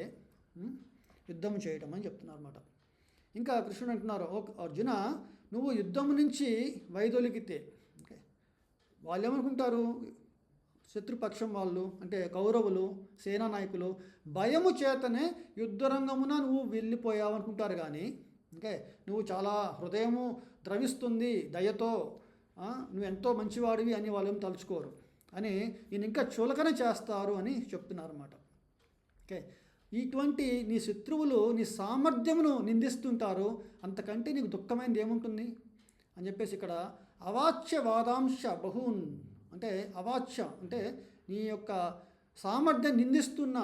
యుద్ధం చేయటం అని చెప్తున్నారు అన్నమాట. ఇంకా కృష్ణుడు అంటున్నారు, ఓ అర్జున, నువ్వు యుద్ధం నుంచి వైదొలిగితే ఓకే వాళ్ళు ఏమనుకుంటారు, శత్రుపక్షం వాళ్ళు అంటే కౌరవులు సేనా నాయకులు భయము చేతనే యుద్ధరంగమున నువ్వు వెళ్ళిపోయావు అనుకుంటారు. కానీ ఓకే నువ్వు చాలా హృదయము ద్రవిస్తుంది దయతో, నువ్వు ఎంతో మంచివాడివి అని వాళ్ళు తలుచుకోరు అని నేను ఇంకా చులకన చేస్తారు అని చెప్తున్నారు అన్నమాట. ఓకే, ఇటువంటి నీ శత్రువులు నీ సామర్థ్యమును నిందిస్తుంటారు, అంతకంటే నీకు దుఃఖమైనది ఏముంటుంది అని చెప్పేసి ఇక్కడ అవాచ్య వాదాంశ బహూన్ అంటే అవాచ్య అంటే నీ యొక్క సామర్థ్యం నిందిస్తున్న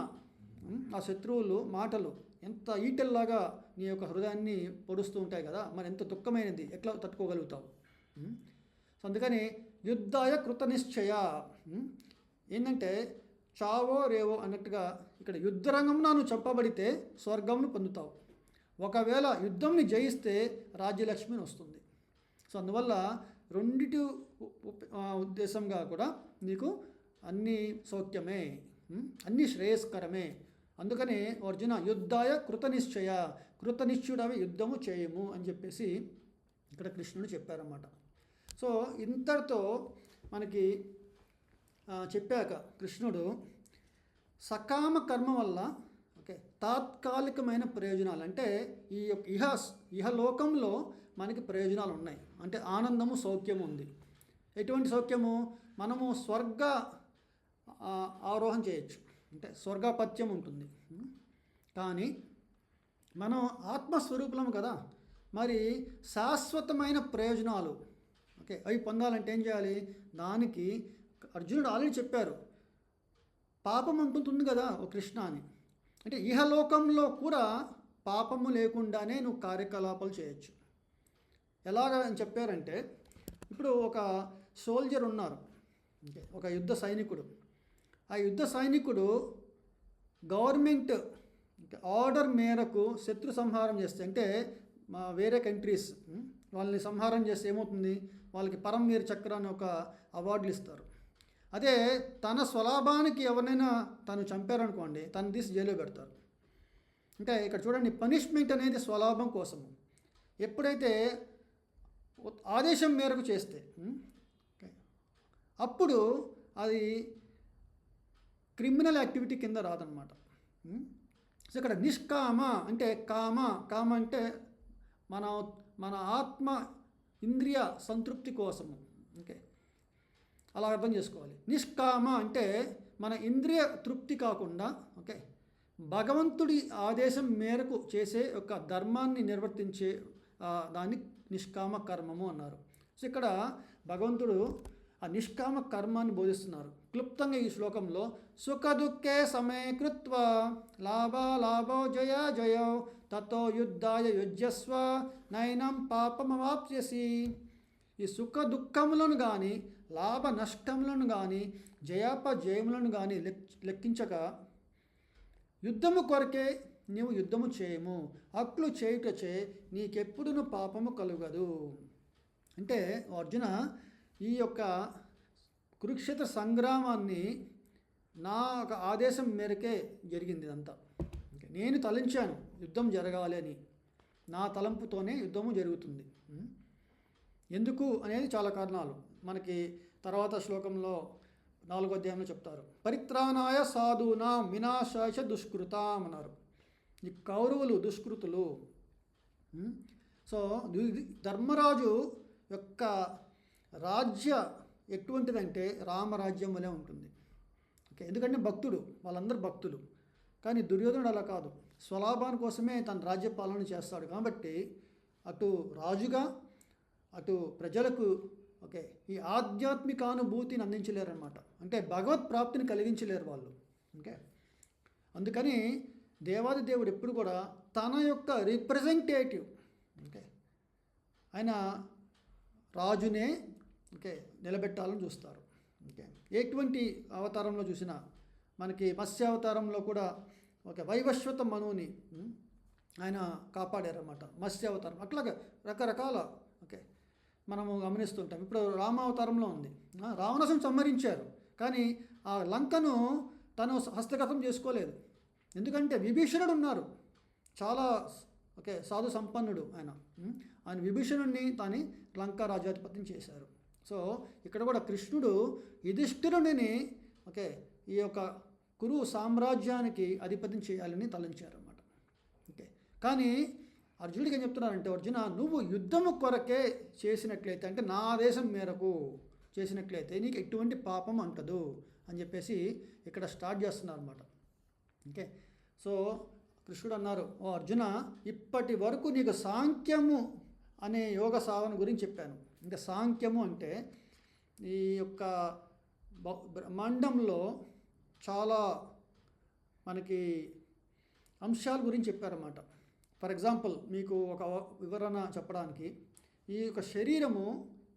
ఆ శత్రువులు మాటలు ఎంత ఈటెల్లాగా నీ యొక్క హృదయాన్ని పొడుస్తూ ఉంటాయి కదా, మరి ఎంత దుఃఖమైనది ఎట్లా తట్టుకోగలుగుతావు. సో అందుకని యుద్ధాయ కృతనిశ్చయ ఏంటంటే చావో రేవో అన్నట్టుగా ఇక్కడ యుద్ధరంగంలో నువ్వు చెప్పబడితే స్వర్గంను పొందుతావు, ఒకవేళ యుద్ధంని జయిస్తే రాజ్యలక్ష్మి వస్తుంది. సో అందువల్ల రెండిటి ఉద్దేశంగా కూడా నీకు అన్ని సౌఖ్యమే, అన్ని శ్రేయస్కరమే. అందుకని అర్జున యుద్ధాయ కృతనిశ్చయ, కృతనిశ్చయుడవి యుద్ధము చేయము అని చెప్పేసి ఇక్కడ కృష్ణుడు చెప్పారన్నమాట. సో ఇంతటితో మనకి చెప్పాక కృష్ణుడు సకామ కర్మ వల్ల ఓకే తాత్కాలికమైన ప్రయోజనాలు అంటే ఈ యొక్క ఇహలోకంలో మనకి ప్రయోజనాలు ఉన్నాయి. అంటే ఆనందము సౌఖ్యము ఉంది. ఎటువంటి సౌఖ్యము, మనము స్వర్గ ఆరోహణ చేయొచ్చు, అంటే స్వర్గపత్యం ఉంటుంది. కానీ మనం ఆత్మస్వరూపులం కదా, మరి శాశ్వతమైన ప్రయోజనాలు ఓకే అవి పొందాలంటే ఏం చేయాలి, దానికి అర్జునుడు ఆల్రెడీ చెప్పారు, పాపం అంటుంది కదా ఓ కృష్ణ అని. అంటే ఇహలోకంలో కూడా పాపము లేకుండానే నువ్వు కార్యకలాపాలు చేయొచ్చు. ఎలాగ అని చెప్పారంటే, ఇప్పుడు ఒక సోల్జర్ ఉన్నారు, ఒక యుద్ధ సైనికుడు. ఆ యుద్ధ సైనికుడు గవర్నమెంట్ ఆర్డర్ మేరకు శత్రు సంహారం చేస్తే, అంటే వేరే కంట్రీస్ వాళ్ళని సంహారం చేస్తే ఏమవుతుంది, వాళ్ళకి పరమవీర చక్ర అని ఒక అవార్డులు ఇస్తారు. అదే తన స్వలాభానికి ఎవరినైనా తను చంపారనుకోండి, తను తీసి జైల్లో పెడతారు. అంటే ఇక్కడ చూడండి, పనిష్మెంట్ అనేది స్వలాభం కోసము. ఎప్పుడైతే ఆదేశం మేరకు చేస్తే అప్పుడు అది క్రిమినల్ యాక్టివిటీ కింద రాదనమాట. ఉం? సో ఇక్కడ నిష్కామ అంటే కామ అంటే మన మన ఆత్మ ఇంద్రియ సంతృప్తి కోసము. ఓకే, అలా అర్థం చేసుకోవాలి. నిష్కామ అంటే మన ఇంద్రియ తృప్తి కాకుండా, ఓకే, భగవంతుడి ఆదేశం మేరకు చేసే ఒక ధర్మాన్ని నిర్వర్తించే దాన్ని నిష్కామ కర్మము అన్నారు. సో ఇక్కడ భగవంతుడు ఆ నిష్కామ కర్మాన్ని బోధిస్తున్నారు క్లుప్తంగా ఈ శ్లోకంలో. సుఖ దుఃఖే సమే కృత్వ లాభో జయ జయో తతో యుద్ధాయ యుజ్యస్వ నైనం పాపమవాప్స్యసి. ఈ సుఖ దుఃఖములను కానీ లాభ నష్టములను కానీ జయాపజయములను కానీ లెక్కించక యుద్ధము కొరకే నీవు యుద్ధము చేయము, అట్లు చేయుటచే నీకెప్పుడును పాపము కలుగదు. అంటే అర్జున, ఈ యొక్క కురుక్షేత్ర సంగ్రామాన్ని నా ఒక ఆదేశం మేరకే జరిగింది ఇదంతా. నేను తలంచాను యుద్ధం జరగాలి అని, నా తలంపుతోనే యుద్ధము జరుగుతుంది. ఎందుకు అనేది చాలా కారణాలు మనకి తర్వాత శ్లోకంలో 4వ అధ్యాయంలో చెప్తారు. పరిత్రాణాయ సాధూనాం వినాశాయ దుష్కృతాం అన్నారు. ఈ కౌరవులు దుష్కృతులు. సో ధర్మరాజు యొక్క రాజ్య ఎటువంటిదంటే రామరాజ్యం వలె ఉంటుంది. ఓకే, ఎందుకంటే భక్తుడు, వాళ్ళందరూ భక్తులు. కానీ దుర్యోధనుడు అలా కాదు, స్వలాభాని కోసమే తన రాజ్యపాలన చేస్తాడు. కాబట్టి అటు రాజుగా అటు ప్రజలకు ఓకే ఈ ఆధ్యాత్మిక అనుభూతిని అందించలేరు అనమాట. అంటే భగవత్ ప్రాప్తిని కలిగించలేరు వాళ్ళు. ఓకే, అందుకని దేవాది దేవుడు ఎప్పుడు కూడా తన యొక్క రిప్రజెంటేటివ్, ఓకే, ఆయన రాజునే ఓకే నిలబెట్టాలని చూస్తారు. ఓకే, ఎటువంటి అవతారంలో చూసినా మనకి మత్స్యావతారంలో కూడా ఓకే వైవస్వత మనుని ఆయన కాపాడారన్నమాట, మత్స్యావతారం. అట్లాగే రకరకాల ఓకే మనము గమనిస్తుంటాం. ఇప్పుడు రామావతారంలో ఉంది, రావణాసుని సంహరించారు, కానీ ఆ లంకను తను హస్తగతం చేసుకోలేదు. ఎందుకంటే విభీషణుడు ఉన్నారు, చాలా ఓకే సాధు సంపన్నుడు ఆయన విభీషణుడిని తాని లంకా రాజ్యాధిపత్యం చేశారు. సో ఇక్కడ కూడా కృష్ణుడు యుధిష్ఠిరుడిని ఓకే ఈ యొక్క కురు సామ్రాజ్యానికి అధిపత్యం చేయాలని తలంచారన్నమాట. ఓకే, కానీ అర్జునుడికి ఏం చెప్తున్నారంటే, అర్జున నువ్వు యుద్ధము కొరకే చేసినట్లయితే, అంటే నా ఆదేశం మేరకు చేసినట్లయితే నీకు ఎటువంటి పాపం అంటదు అని చెప్పేసి ఇక్కడ స్టార్ట్ చేస్తున్నారు అనమాట. ఓకే, సో కృష్ణుడు అన్నారు, ఓ అర్జున, ఇప్పటి వరకు నీకు సాంఖ్యము అనే యోగ సాధన గురించి చెప్పాను. ఇంకా సాంఖ్యము అంటే ఈ యొక్క బ్రహ్మాండంలో చాలా మనకి అంశాల గురించి చెప్పారన్నమాట. ఫర్ ఎగ్జాంపుల్ మీకు ఒక వివరణ చెప్పడానికి, ఈ యొక్క శరీరము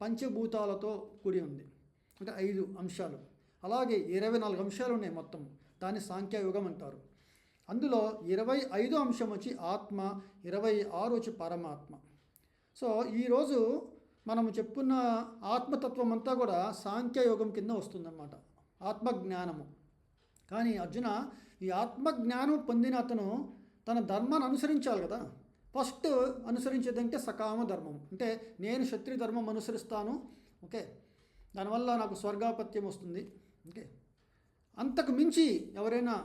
పంచభూతాలతో కూడి ఉంది, అంటే 5 అంశాలు. అలాగే 24 అంశాలు ఉన్నాయి మొత్తం, దాన్ని సాంఖ్యయోగం అంటారు. అందులో 25 అంశం వచ్చి ఆత్మ, 26 వచ్చి పరమాత్మ. సో ఈరోజు మనము చెప్పుకున్న ఆత్మతత్వం అంతా కూడా సాంఖ్యయోగం కింద వస్తుందన్నమాట, ఆత్మజ్ఞానము. కానీ అర్జున, ఈ ఆత్మజ్ఞానం పొందిన అతను తన ధర్మాన్ని అనుసరించాలి కదా. ఫస్ట్ అనుసరించేదంటే సకామ ధర్మం, అంటే నేను క్షత్రియ ధర్మం అనుసరిస్తాను, ఓకే, దానివల్ల నాకు స్వర్గాపత్యం వస్తుంది. ఓకే, అంతకు మించి ఎవరైనా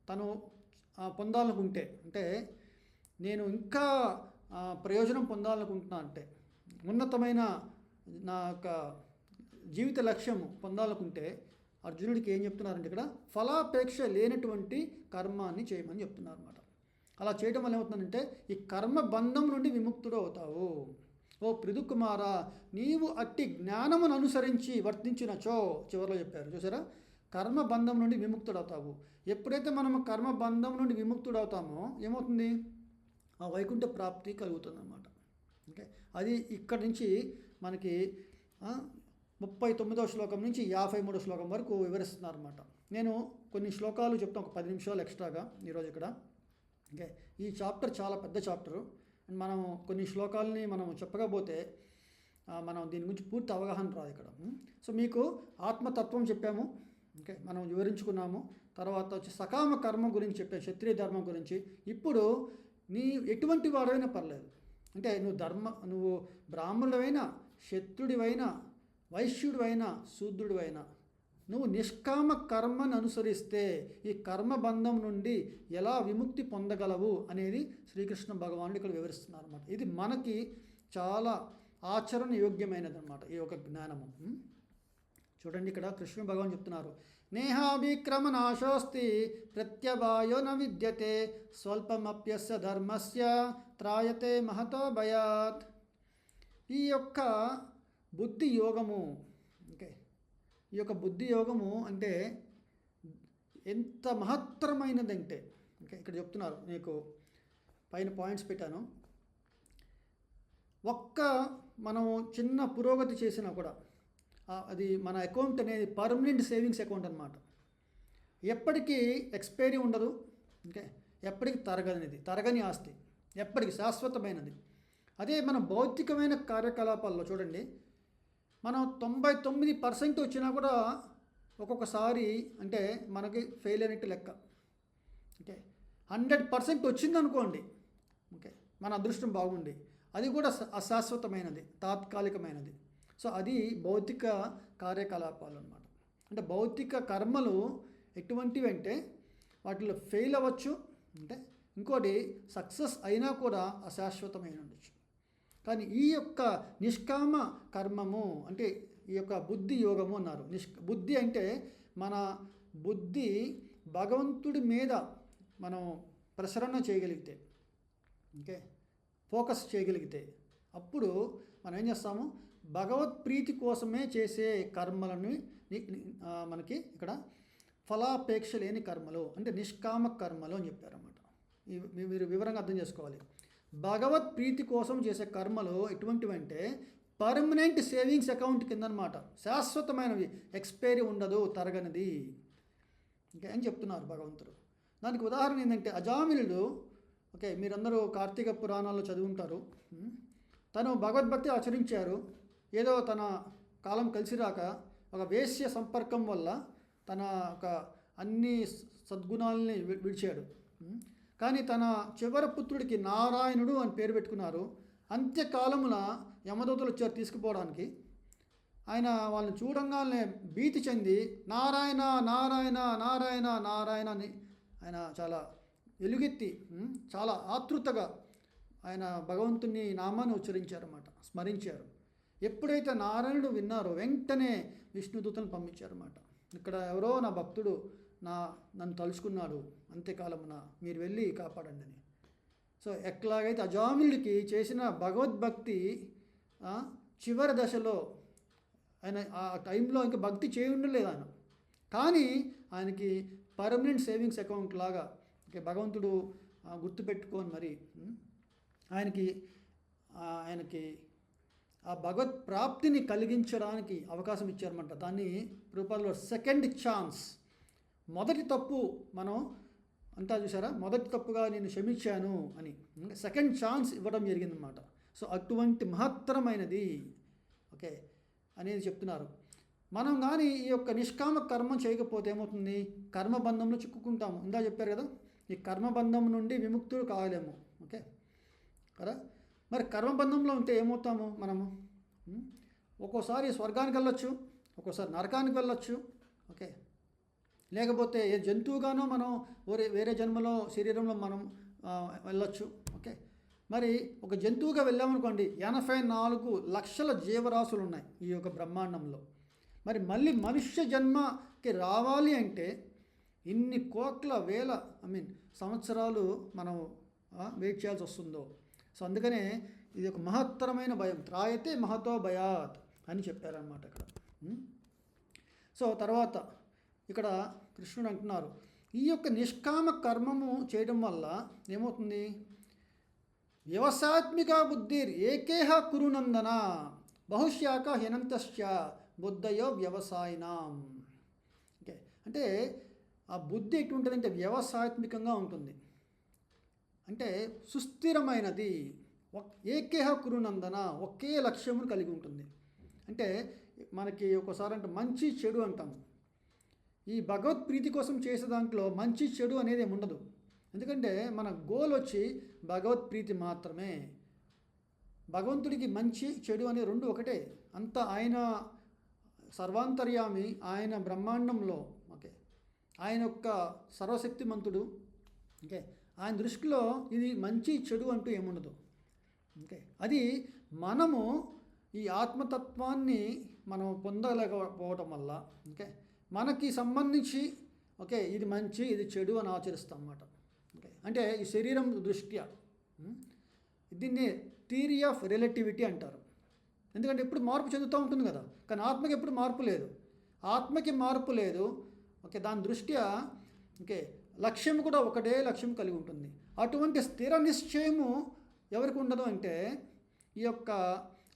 తను పొందాలనుకుంటే, అంటే నేను ఇంకా ప్రయోజనం పొందాలనుకుంటున్నా, అంటే ఉన్నతమైన నా యొక్క జీవిత లక్ష్యం పొందాలనుకుంటే అర్జునుడికి ఏం చెప్తున్నారంటే ఇక్కడ ఫలాపేక్ష లేనటువంటి కర్మాన్ని చేయమని చెప్తున్నారు అన్నమాట. అలా చేయడం వల్ల ఏమవుతుందంటే ఈ కర్మ బంధం నుండి విముక్తుడు అవుతావు. ఓ పృథుకుమారా, నీవు అట్టి జ్ఞానమును అనుసరించి వర్తించినచో, చివరిలో చెప్పారు చూసారా, కర్మ బంధం నుండి విముక్తుడవుతావు. ఎప్పుడైతే మనం కర్మ బంధం నుండి విముక్తుడవుతామో ఏమవుతుంది, ఆ వైకుంఠ ప్రాప్తి కలుగుతుంది అన్నమాట. ఓకే, అది ఇక్కడి నుంచి మనకి 39వ శ్లోకం నుంచి 53వ శ్లోకం వరకు వివరిస్తున్నారు అన్నమాట. నేను కొన్ని శ్లోకాలు చెప్తాను, ఒక 10 నిమిషాలు ఎక్స్ట్రాగా ఈరోజు ఇక్కడ. ఓకే, ఈ చాప్టర్ చాలా పెద్ద చాప్టరు, అండ్ మనం కొన్ని శ్లోకాలని మనం చెప్పకపోతే మనం దీని గురించి పూర్తి అవగాహన రాదు ఇక్కడ. సో మీకు ఆత్మతత్వం చెప్పాము, ఓకే, మనం వివరించుకున్నాము. తర్వాత వచ్చి సకామ కర్మ గురించి చెప్పాము, క్షత్రియ ధర్మం గురించి. ఇప్పుడు నీ ఎటువంటి వాడైనా పర్లేదు, అంటే నువ్వు బ్రాహ్మణుడివైనా, క్షత్రుడివైనా, వైశ్యుడివైనా, శూద్రుడివైనా, నువ్వు నిష్కామ కర్మను అనుసరిస్తే ఈ కర్మబంధం నుండి ఎలా విముక్తి పొందగలవు అనేది శ్రీకృష్ణ భగవానుడు ఇక్కడ వివరిస్తున్నారు అనమాట. ఇది మనకి చాలా ఆచరణ యోగ్యమైనది అనమాట ఈ యొక్క జ్ఞానము. చూడండి, ఇక్కడ కృష్ణ భగవాన్ చెప్తున్నారు, నేహాభిక్రమ నాశోస్తి ప్రత్యవాయో న విద్యతే స్వల్పమప్యస్య ధర్మస్య త్రాయతే మహతో భయాత్. ఈ యొక్క బుద్ధి యోగము, ఓకే, ఈ యొక్క బుద్ధి యోగము అంటే ఎంత మహత్తరమైనదంటే, ఓకే, ఇక్కడ చెప్తున్నారు, నీకు పైన పాయింట్స్ పెట్టాను. మనం చిన్న పురోగతి చేసినా కూడా అది మన అకౌంట్ అనేది పర్మనెంట్ సేవింగ్స్ అకౌంట్ అనమాట. ఎప్పటికీ ఎక్స్పైరీ ఉండదు, ఓకే, ఎప్పటికీ తరగని ఆస్తి, ఎప్పటికీ శాశ్వతమైనది. అదే మన భౌతికమైన కార్యకలాపాల్లో చూడండి, మనం 99% వచ్చినా కూడా ఒక్కొక్కసారి అంటే మనకి ఫెయిల్ అయినట్టు లెక్క. ఓకే, 100% వచ్చిందనుకోండి, ఓకే, మన అదృష్టం బాగుండి, అది కూడా అశాశ్వతమైనది, తాత్కాలికమైనది. సో అది భౌతిక కార్యకలాపాలు అన్నమాట. అంటే భౌతిక కర్మలు ఎటువంటివి అంటే వాటిలో ఫెయిల్ అవ్వచ్చు, అంటే ఇంకోటి సక్సెస్ అయినా కూడా అశాశ్వతమైన ఉండొచ్చు. కానీ ఈ యొక్క నిష్కామ కర్మము అంటే ఈ యొక్క బుద్ధి యోగము అన్నారు. బుద్ధి అంటే మన బుద్ధి భగవంతుడి మీద మనం ప్రసరణ చేయగలిగితే, ఓకే, ఫోకస్ చేయగలిగితే అప్పుడు మనం ఏం చేస్తాము, భగవత్ ప్రీతి కోసమే చేసే కర్మలను మనకి ఇక్కడ ఫలాపేక్ష లేని కర్మలు అంటే నిష్కామ కర్మలు అని చెప్పారన్నమాట. మీరు వివరంగా అర్థం చేసుకోవాలి. భగవత్ ప్రీతి కోసం చేసే కర్మలు ఎటువంటివంటే పర్మనెంట్ సేవింగ్స్ అకౌంట్ కింద అనమాట, శాశ్వతమైనవి, ఎక్స్పైరీ ఉండదు, తరగనిది, ఓకే అని చెప్తున్నారు భగవంతుడు. దానికి ఉదాహరణ ఏంటంటే అజామిలుడు, ఓకే, మీరందరూ కార్తీక పురాణాల్లో చదువుంటారు. తను భగవద్భక్తి ఆచరించారు. ఏదో తన కాలం కలిసి రాక ఒక వేశ్య సంపర్కం వల్ల తన ఒక అన్ని సద్గుణాలని విడిచాడు. కానీ తన చివరి పుత్రుడికి నారాయణుడు అని పేరు పెట్టుకున్నారు. అంత్యకాలమున యమదూతలు వచ్చారు తీసుకుపోవడానికి. ఆయన వాళ్ళని చూడంగానే భీతి చెంది నారాయణ నారాయణ నారాయణ నారాయణ అని ఆయన చాలా వెలుగెత్తి చాలా ఆతృతగా ఆయన భగవంతుని నామాన్ని ఉచ్చరించారన్నమాట, స్మరించారు. ఎప్పుడైతే నారాయణుడు విన్నారో వెంటనే విష్ణుదూతను పంపించారన్నమాట. ఇక్కడ ఎవరో నా భక్తుడు నన్ను తలుచుకున్నాడు అంత్యకాలమున, మీరు వెళ్ళి కాపాడండి అని. సో ఎట్లాగైతే అజామిలుడికి చేసిన భగవద్భక్తి చివరి దశలో ఆయన ఆ టైంలో ఇంకా భక్తి చేయలేదు ఆయన, కానీ ఆయనకి పర్మనెంట్ సేవింగ్స్ అకౌంట్ లాగా భగవంతుడు గుర్తుపెట్టుకొని మరి ఆయనకి ఆ భగవత్ ప్రాప్తిని కలిగించడానికి అవకాశం ఇచ్చారన్నమాట. దాన్ని రూపాల్లో సెకండ్ ఛాన్స్, మొదటి తప్పు మనం అంతా చూసారా, మొదటి తప్పుగా నేను క్షమించాను అని సెకండ్ ఛాన్స్ ఇవ్వడం జరిగిందన్నమాట. సో అటువంటి మహత్తరమైనది, ఓకే, అనేది చెప్తున్నారు. మనం కానీ ఈ యొక్క నిష్కామ కర్మ చేయకపోతే ఏమవుతుంది, కర్మబంధంలో చిక్కుకుంటాము. ఇందా చెప్పారు కదా, ఈ కర్మబంధం నుండి విముక్తులు కాలేము, ఓకే కదా. మరి కర్మబంధంలో ఉంటే ఏమవుతాము మనము, ఒక్కోసారి స్వర్గానికి వెళ్ళొచ్చు, ఒక్కోసారి నరకానికి వెళ్ళొచ్చు, ఓకే, లేకపోతే ఏ జంతువుగానో మనం వేరే జన్మలో శరీరంలో మనం వెళ్ళొచ్చు, ఓకే. మరి ఒక జంతువుగా వెళ్ళామనుకోండి, 84 లక్షల జీవరాశులు ఉన్నాయి ఈ యొక్క బ్రహ్మాండంలో. మరి మళ్ళీ మనుష్య జన్మకి రావాలి అంటే ఇన్ని కోట్ల వేల సంవత్సరాలు మనం వెయిట్ చేయాల్సి వస్తుందో. సో అందుకనే ఇది ఒక మహత్తరమైన భయం, త్రాయతే మహతో భయాత్ అని చెప్పారనమాట ఇక్కడ. సో తర్వాత ఇక్కడ కృష్ణుడు అంటున్నారు, ఈ యొక్క నిష్కామ కర్మము చేయడం వల్ల ఏమవుతుంది, వ్యవసాత్మిక బుద్ధిర్ ఏకేహ కురునందన బహుశాఖ హెనంతశ్చ బుద్ధయో వ్యవసాయినాం. ఓకే, అంటే ఆ బుద్ధి ఎటువంటిదంటే వ్యవసాయాత్మికంగా ఉంటుంది, అంటే సుస్థిరమైనది, ఏకేహ కురునందన ఒకే లక్ష్యమును కలిగి ఉంటుంది. అంటే మనకి ఒకసారి అంటే మంచి చెడు అంటాము, ఈ భగవత్ ప్రీతి కోసం చేసే దాంట్లో మంచి చెడు అనేది ఏమి ఉండదు. ఎందుకంటే మన గోల్ వచ్చి భగవత్ ప్రీతి మాత్రమే. భగవంతుడికి మంచి చెడు అనే రెండు ఒకటే, అంత ఆయన సర్వాంతర్యామి, ఆయన బ్రహ్మాండంలో, ఓకే, ఆయన యొక్క సర్వశక్తిమంతుడు. ఓకే, ఆయన దృష్టిలో ఇది మంచి చెడు అంటూ ఏముండదు. ఓకే, అది మనము ఈ ఆత్మతత్వాన్ని మనం పొందలేకపోవటం వల్ల, ఓకే, మనకి సంబంధించి, ఓకే, ఇది మంచి ఇది చెడు అని ఆచరిస్తాం అన్నమాట. ఓకే, అంటే ఈ శరీరం దృష్ట్యా దీన్ని థియరీ ఆఫ్ రిలేటివిటీ అంటారు. ఎందుకంటే ఎప్పుడు మార్పు చెందుతూ ఉంటుంది కదా, కానీ ఆత్మకి ఎప్పుడు మార్పు లేదు. ఆత్మకి మార్పు లేదు. ఓకే, దాని దృష్ట్యా, ఓకే, లక్ష్యం కూడా ఒకటే లక్ష్యం కలిగి ఉంటుంది. అటువంటి స్థిర నిశ్చయము ఎవరికి ఉండదు అంటే ఈ యొక్క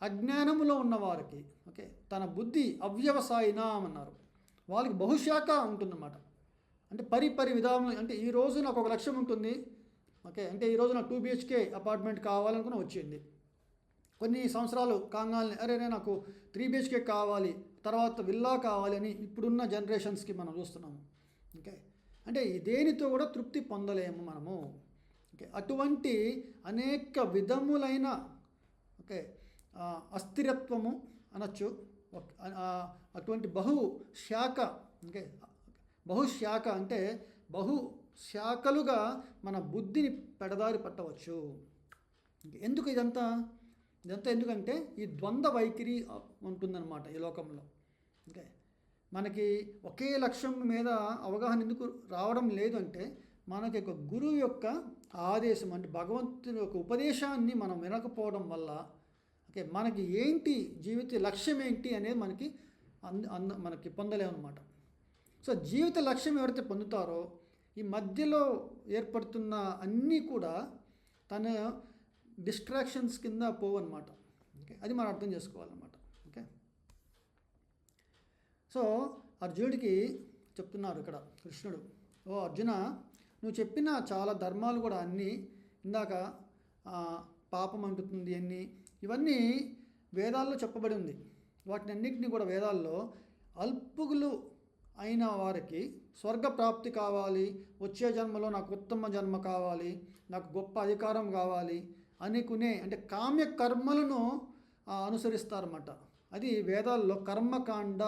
అజ్ఞానములో ఉన్నవారికి. ఓకే, తన బుద్ధి అవ్యవసాయినాం అన్నారు, వాళ్ళకి బహుశాఖ ఉంటుందన్నమాట. అంటే పరిపరి విధానం, అంటే ఈ రోజు నాకు ఒక లక్ష్యం ఉంటుంది. ఓకే, అంటే ఈరోజు నాకు 2 BHK అపార్ట్మెంట్ కావాలనుకుని వచ్చింది. కొన్ని సంవత్సరాలు కాగానే అరే నాకు 3 BHK కావాలి, తర్వాత విల్లా కావాలి అని ఇప్పుడున్న జనరేషన్స్కి మనం చూస్తున్నాము. ఓకే, అంటే దేనితో కూడా తృప్తి పొందలేము మనము. ఓకే, అటువంటి అనేక విధములైన, ఓకే, అస్థిరత్వము అనొచ్చు. అటువంటి బహుశాఖ, ఓకే, బహుశాఖ అంటే బహుశాఖలుగా మన బుద్ధిని పెడదారి పట్టవచ్చు. ఎందుకు ఇదంతా ఎందుకంటే ఈ ద్వంద్వ వైఖరి ఉంటుందన్నమాట ఈ లోకంలో. ఓకే, మనకి ఒకే లక్ష్యం మీద అవగాహన ఎందుకు రావడం లేదు అంటే మనకి ఒక గురువు యొక్క ఆదేశం, అంటే భగవంతుని యొక్క ఉపదేశాన్ని మనం వినకపోవడం వల్ల, ఓకే, మనకి ఏంటి జీవిత లక్ష్యం ఏంటి అనేది మనకి పొందలేము అనమాట. సో జీవిత లక్ష్యం ఎవరైతే పొందుతారో ఈ మధ్యలో ఏర్పడుతున్న అన్నీ కూడా తన డిస్ట్రాక్షన్స్ కింద పోవన్నమాట. ఓకే, అది మనం అర్థం చేసుకోవాలన్నమాట. ఓకే, సో అర్జునుడికి చెప్తున్నారు ఇక్కడ కృష్ణుడు, ఓ అర్జున, నువ్వు చెప్పిన చాలా ధర్మాలు కూడా అన్నీ ఇందాక పాపం అంటుతుంది అన్నీ, ఇవన్నీ వేదాల్లో చెప్పబడి ఉంది. వాటిని అన్నింటినీ కూడా వేదాల్లో అల్పుగులు అయిన వారికి స్వర్గ ప్రాప్తి కావాలి, వచ్చే జన్మలో నాకు ఉత్తమ జన్మ కావాలి, నాకు గొప్ప అధికారం కావాలి అనుకునే, అంటే కామ్య కర్మలను అనుసరిస్తారన్నమాట. అది వేదాల్లో కర్మకాండ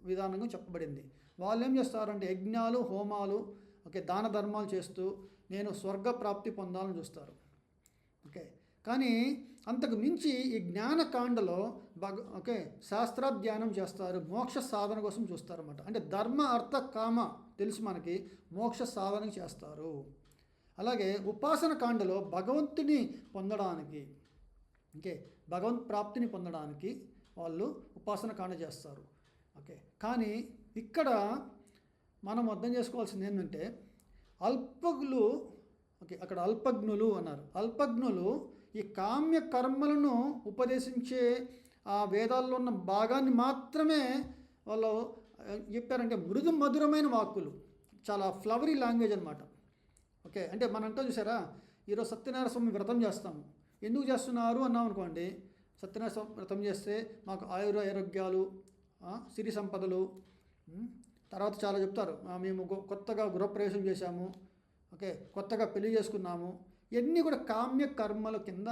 విధానంగా చెప్పబడింది. వాళ్ళు ఏం చేస్తారంటే యజ్ఞాలు, హోమాలు, ఓకే, దాన ధర్మాలు చేస్తూ నేను స్వర్గ ప్రాప్తి పొందాలని చూస్తారు. ఓకే, కానీ అంతకు మించి ఈ జ్ఞానకాండలో ఓకే, శాస్త్రాధ్యయనం చేస్తారు, మోక్ష సాధన కోసం చూస్తారన్నమాట. అంటే ధర్మ అర్థ కామ తెలుసు మనకి, మోక్ష సాధన చేస్తారు. అలాగే ఉపాసన కాండలో భగవంతుని పొందడానికి, ఓకే, భగవంత్ ప్రాప్తిని పొందడానికి వాళ్ళు ఉపాసన కాండ చేస్తారు. ఓకే, కానీ ఇక్కడ మనం అర్థం చేసుకోవాల్సింది ఏంటంటే అల్పజ్ఞులు, ఓకే, అక్కడ అల్పజ్ఞులు అన్నారు. అల్పజ్ఞులు ఈ కామ్య కర్మలను ఉపదేశించే ఆ వేదాల్లో ఉన్న భాగాన్ని మాత్రమే వాళ్ళు చెప్పారంటే మృదు మధురమైన వాక్కులు, చాలా ఫ్లవరీ లాంగ్వేజ్ అనమాట. ఓకే, అంటే మనంతా చూసారా, ఈరోజు సత్యనారాయణ స్వామి వ్రతం చేస్తాము, ఎందుకు చేస్తున్నారు అన్నాం అనుకోండి, సత్యనారాయణ స్వామి వ్రతం చేస్తే మాకు ఆరోగ్యాలు, సిరి సంపదలు, తర్వాత చాలా చెప్తారు, మేము కొత్తగా గృహప్రవేశం చేశాము, ఓకే, కొత్తగా పెళ్లి చేసుకున్నాము, ఇవన్నీ కూడా కామ్య కర్మల కింద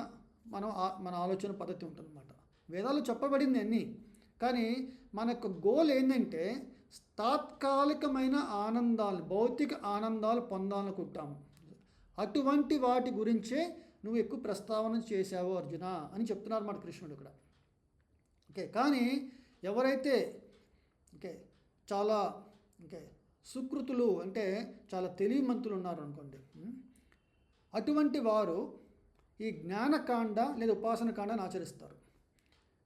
మన ఆలోచన పద్ధతి ఉంటుందన్నమాట. వేదాలు చెప్పబడింది అన్నీ, కానీ మన యొక్క గోల్ ఏంటంటే తాత్కాలికమైన ఆనందాలు, భౌతిక ఆనందాలు పొందాలనుకుంటాము. అటువంటి వాటి గురించే నువ్వు ఎక్కువ ప్రస్తావన చేశావు అర్జున అని చెప్తున్నారు మాట కృష్ణుడు ఇక్కడ. ఓకే, కానీ ఎవరైతే ఓకే చాలా ఓకే సుకృతులు, అంటే చాలా తెలివిమంతులు ఉన్నారు అనుకోండి, అటువంటి వారు ఈ జ్ఞానకాండ లేదా ఉపాసన కాండని ఆచరిస్తారు.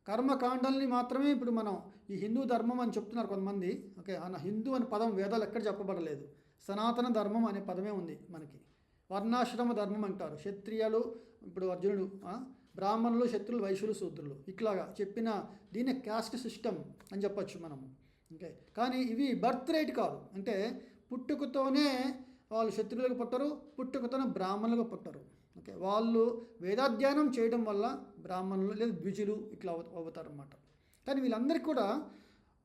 కర్మకాండల్ని మాత్రమే ఇప్పుడు మనం ఈ హిందూ ధర్మం అని చెప్తున్నారు కొంతమంది. ఓకే, హిందూ అనే పదం వేదాలు ఎక్కడ చెప్పబడలేదు. సనాతన ధర్మం అనే పదమే ఉంది మనకి. వర్ణాశ్రమ ధర్మం అంటారు. క్షత్రియులు, ఇప్పుడు అర్జునుడు, బ్రాహ్మణులు, క్షత్రులు, వైశ్యులు, శూద్రులు, ఇట్లాగా చెప్పిన దీన్ని క్యాస్ట్ సిస్టమ్ అని చెప్పచ్చు మనము. ఓకే, కానీ ఇవి బర్త్ రైట్ కాదు. అంటే పుట్టుకతోనే వాళ్ళు క్షత్రియులకు పుట్టరు, పుట్టుకతోనే బ్రాహ్మణులుగా పుట్టరు. ఓకే, వాళ్ళు వేదాధ్యయనం చేయడం వల్ల బ్రాహ్మణులు లేదా ద్విజులు ఇట్లా అవుతారు అన్నమాట. కానీ వీళ్ళందరికీ కూడా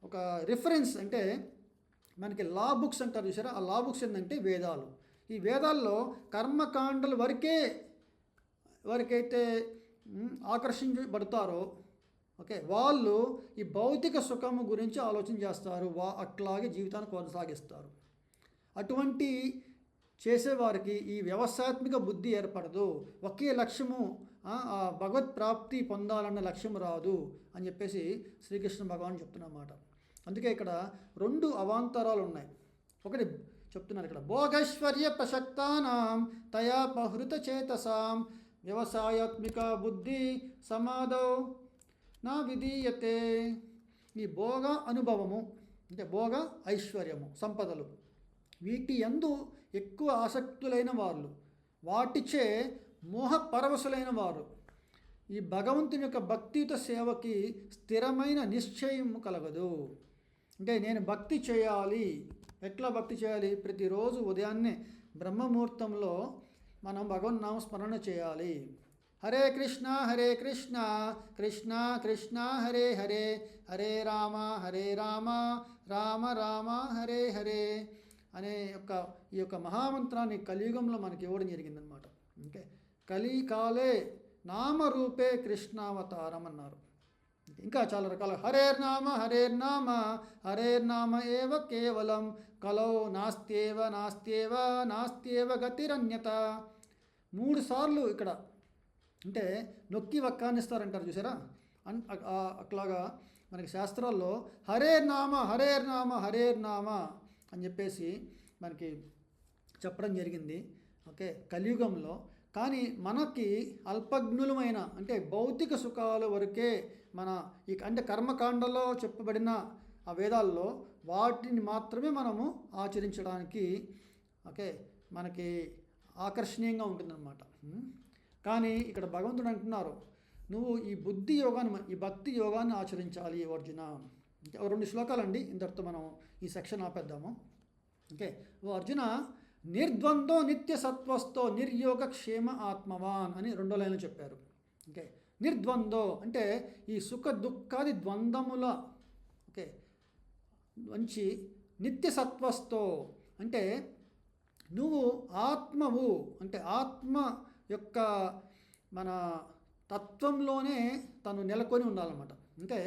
ఒక రిఫరెన్స్, అంటే మనకి లా బుక్స్ అంటారు చూసారా, ఆ లా బుక్స్ ఏంటంటే వేదాలు. ఈ వేదాల్లో కర్మకాండల వరకైతే ఆకర్షించబడతారో, ఓకే, వాళ్ళు ఈ భౌతిక సుఖము గురించి ఆలోచన చేస్తారు, అట్లాగే జీవితాన్ని కొనసాగిస్తారు. అటువంటి చేసేవారికి ఈ వ్యవస్థాత్మిక బుద్ధి ఏర్పడదు. ఒకే లక్ష్యము, భగవత్ ప్రాప్తి పొందాలన్న లక్ష్యం రాదు అని చెప్పేసి శ్రీకృష్ణ భగవాన్ చెప్తున్నమాట. అందుకే ఇక్కడ 2 అవాంతరాలు ఉన్నాయి. ఒకటి చెప్తున్నారు ఇక్కడ, భోగైశ్వర్య ప్రసక్తానాం తయాపహృత చేతసాం వ్యవసాయాత్మిక బుద్ధి సమాధౌ నా విధీయతే. ఈ భోగ అనుభవము అంటే భోగ ఐశ్వర్యము, సంపదలు, వీటి యందు ఎక్కువ ఆసక్తులైన వాళ్ళు, వాటిచే మోహపరవశులైన వారు ఈ భగవంతుని యొక్క భక్తియుత సేవకి స్థిరమైన నిశ్చయం కలగదు. అంటే నేను భక్తి చేయాలి, ఎట్లా భక్తి చేయాలి? ప్రతిరోజు ఉదయాన్నే బ్రహ్మముహూర్తంలో మనం భగవన్ నామ స్మరణ చేయాలి. హరే కృష్ణ కృష్ణ కృష్ణ హరే హరే, హరే రామ రామ రామ హరే హరే అనే ఈ యొక్క మహామంత్రాన్ని కలియుగంలో మనకి ఇవ్వడం జరిగిందనమాట. ఓకే, కలికాలే నామరూపే కృష్ణావతారం అన్నారు. ఇంకా చాలా రకాల హరేర్నామ ఏవ కేవలం కలౌ నాస్త్యేవ గతిరన్యత. 3 సార్లు ఇక్కడ అంటే నొక్కి వక్కానిస్తారంటారు చూసారా, అట్లాగా మనకి శాస్త్రాల్లో హరేర్నామ అని చెప్పేసి మనకి చెప్పడం జరిగింది. ఓకే, కలియుగంలో. కానీ మనకి అల్పజ్ఞులమైన అంటే భౌతిక సుఖాల వరకే అంటే కర్మకాండలో చెప్పబడిన ఆ వేదాల్లో వాటిని మాత్రమే మనము ఆచరించడానికి ఓకే మనకి ఆకర్షణీయంగా ఉంటుందన్నమాట. కానీ ఇక్కడ భగవంతుడు అంటున్నారు, నువ్వు ఈ బుద్ధి యోగాన్ని, ఈ భక్తి యోగాన్ని ఆచరించాలి అర్జున. 2 శ్లోకాలండి, ఇంతటితో మనం ఈ సెక్షన్ ఆపేద్దాము. ఓకే, ఓ అర్జున, నిర్ద్వంద్వ నిత్య సత్వస్థో నిర్యోగ క్షేమ ఆత్మవాన్ అని 2వ లైన్లో చెప్పారు. ఓకే, నిర్ద్వంద్వ అంటే ఈ సుఖ దుఃఖాది ద్వంద్వముల ఓకే మంచి నిత్య సత్వస్థో అంటే నువ్వు ఆత్మవు, అంటే ఆత్మ యొక్క మన తత్వంలోనే తను నెలకొని ఉండాలన్నమాట. అంటే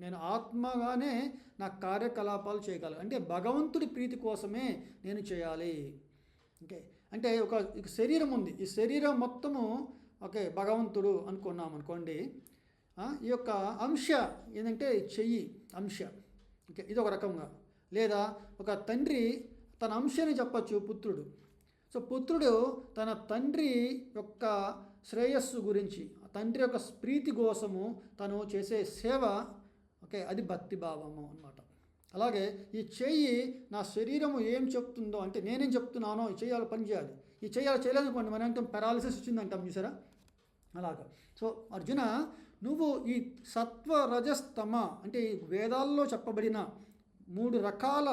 నేను ఆత్మగానే నా కార్యకలాపాలు చేయగలను, అంటే భగవంతుడి ప్రీతి కోసమే నేను చేయాలి. ఓకే, అంటే ఒక శరీరం ఉంది, ఈ శరీరం మొత్తము ఓకే భగవంతుడు అనుకున్నాం అనుకోండి. ఈ యొక్క అంశ ఏంటంటే చెయ్యి అంశ. ఓకే, ఇది ఒక రకంగా. లేదా ఒక తండ్రి తన అంశాన్ని చెప్పచ్చు పుత్రుడు. సో పుత్రుడు తన తండ్రి యొక్క శ్రేయస్సు గురించి, తండ్రి యొక్క ప్రీతి కోసము తను చేసే సేవ ఓకే అది భక్తి భావము అన్నమాట. అలాగే ఈ చెయ్యి నా శరీరము ఏం చెప్తుందో, అంటే నేనేం చెప్తున్నానో ఈ చేయాలి, పని చేయాలి. ఈ చేయలేదనుకోండి మనం అంటాం పెరాలిసిస్ వచ్చిందంటాం చూసారా, అలాగా. సో అర్జున, నువ్వు ఈ సత్వ రజస్తమ అంటే ఈ వేదాల్లో చెప్పబడిన 3 రకాల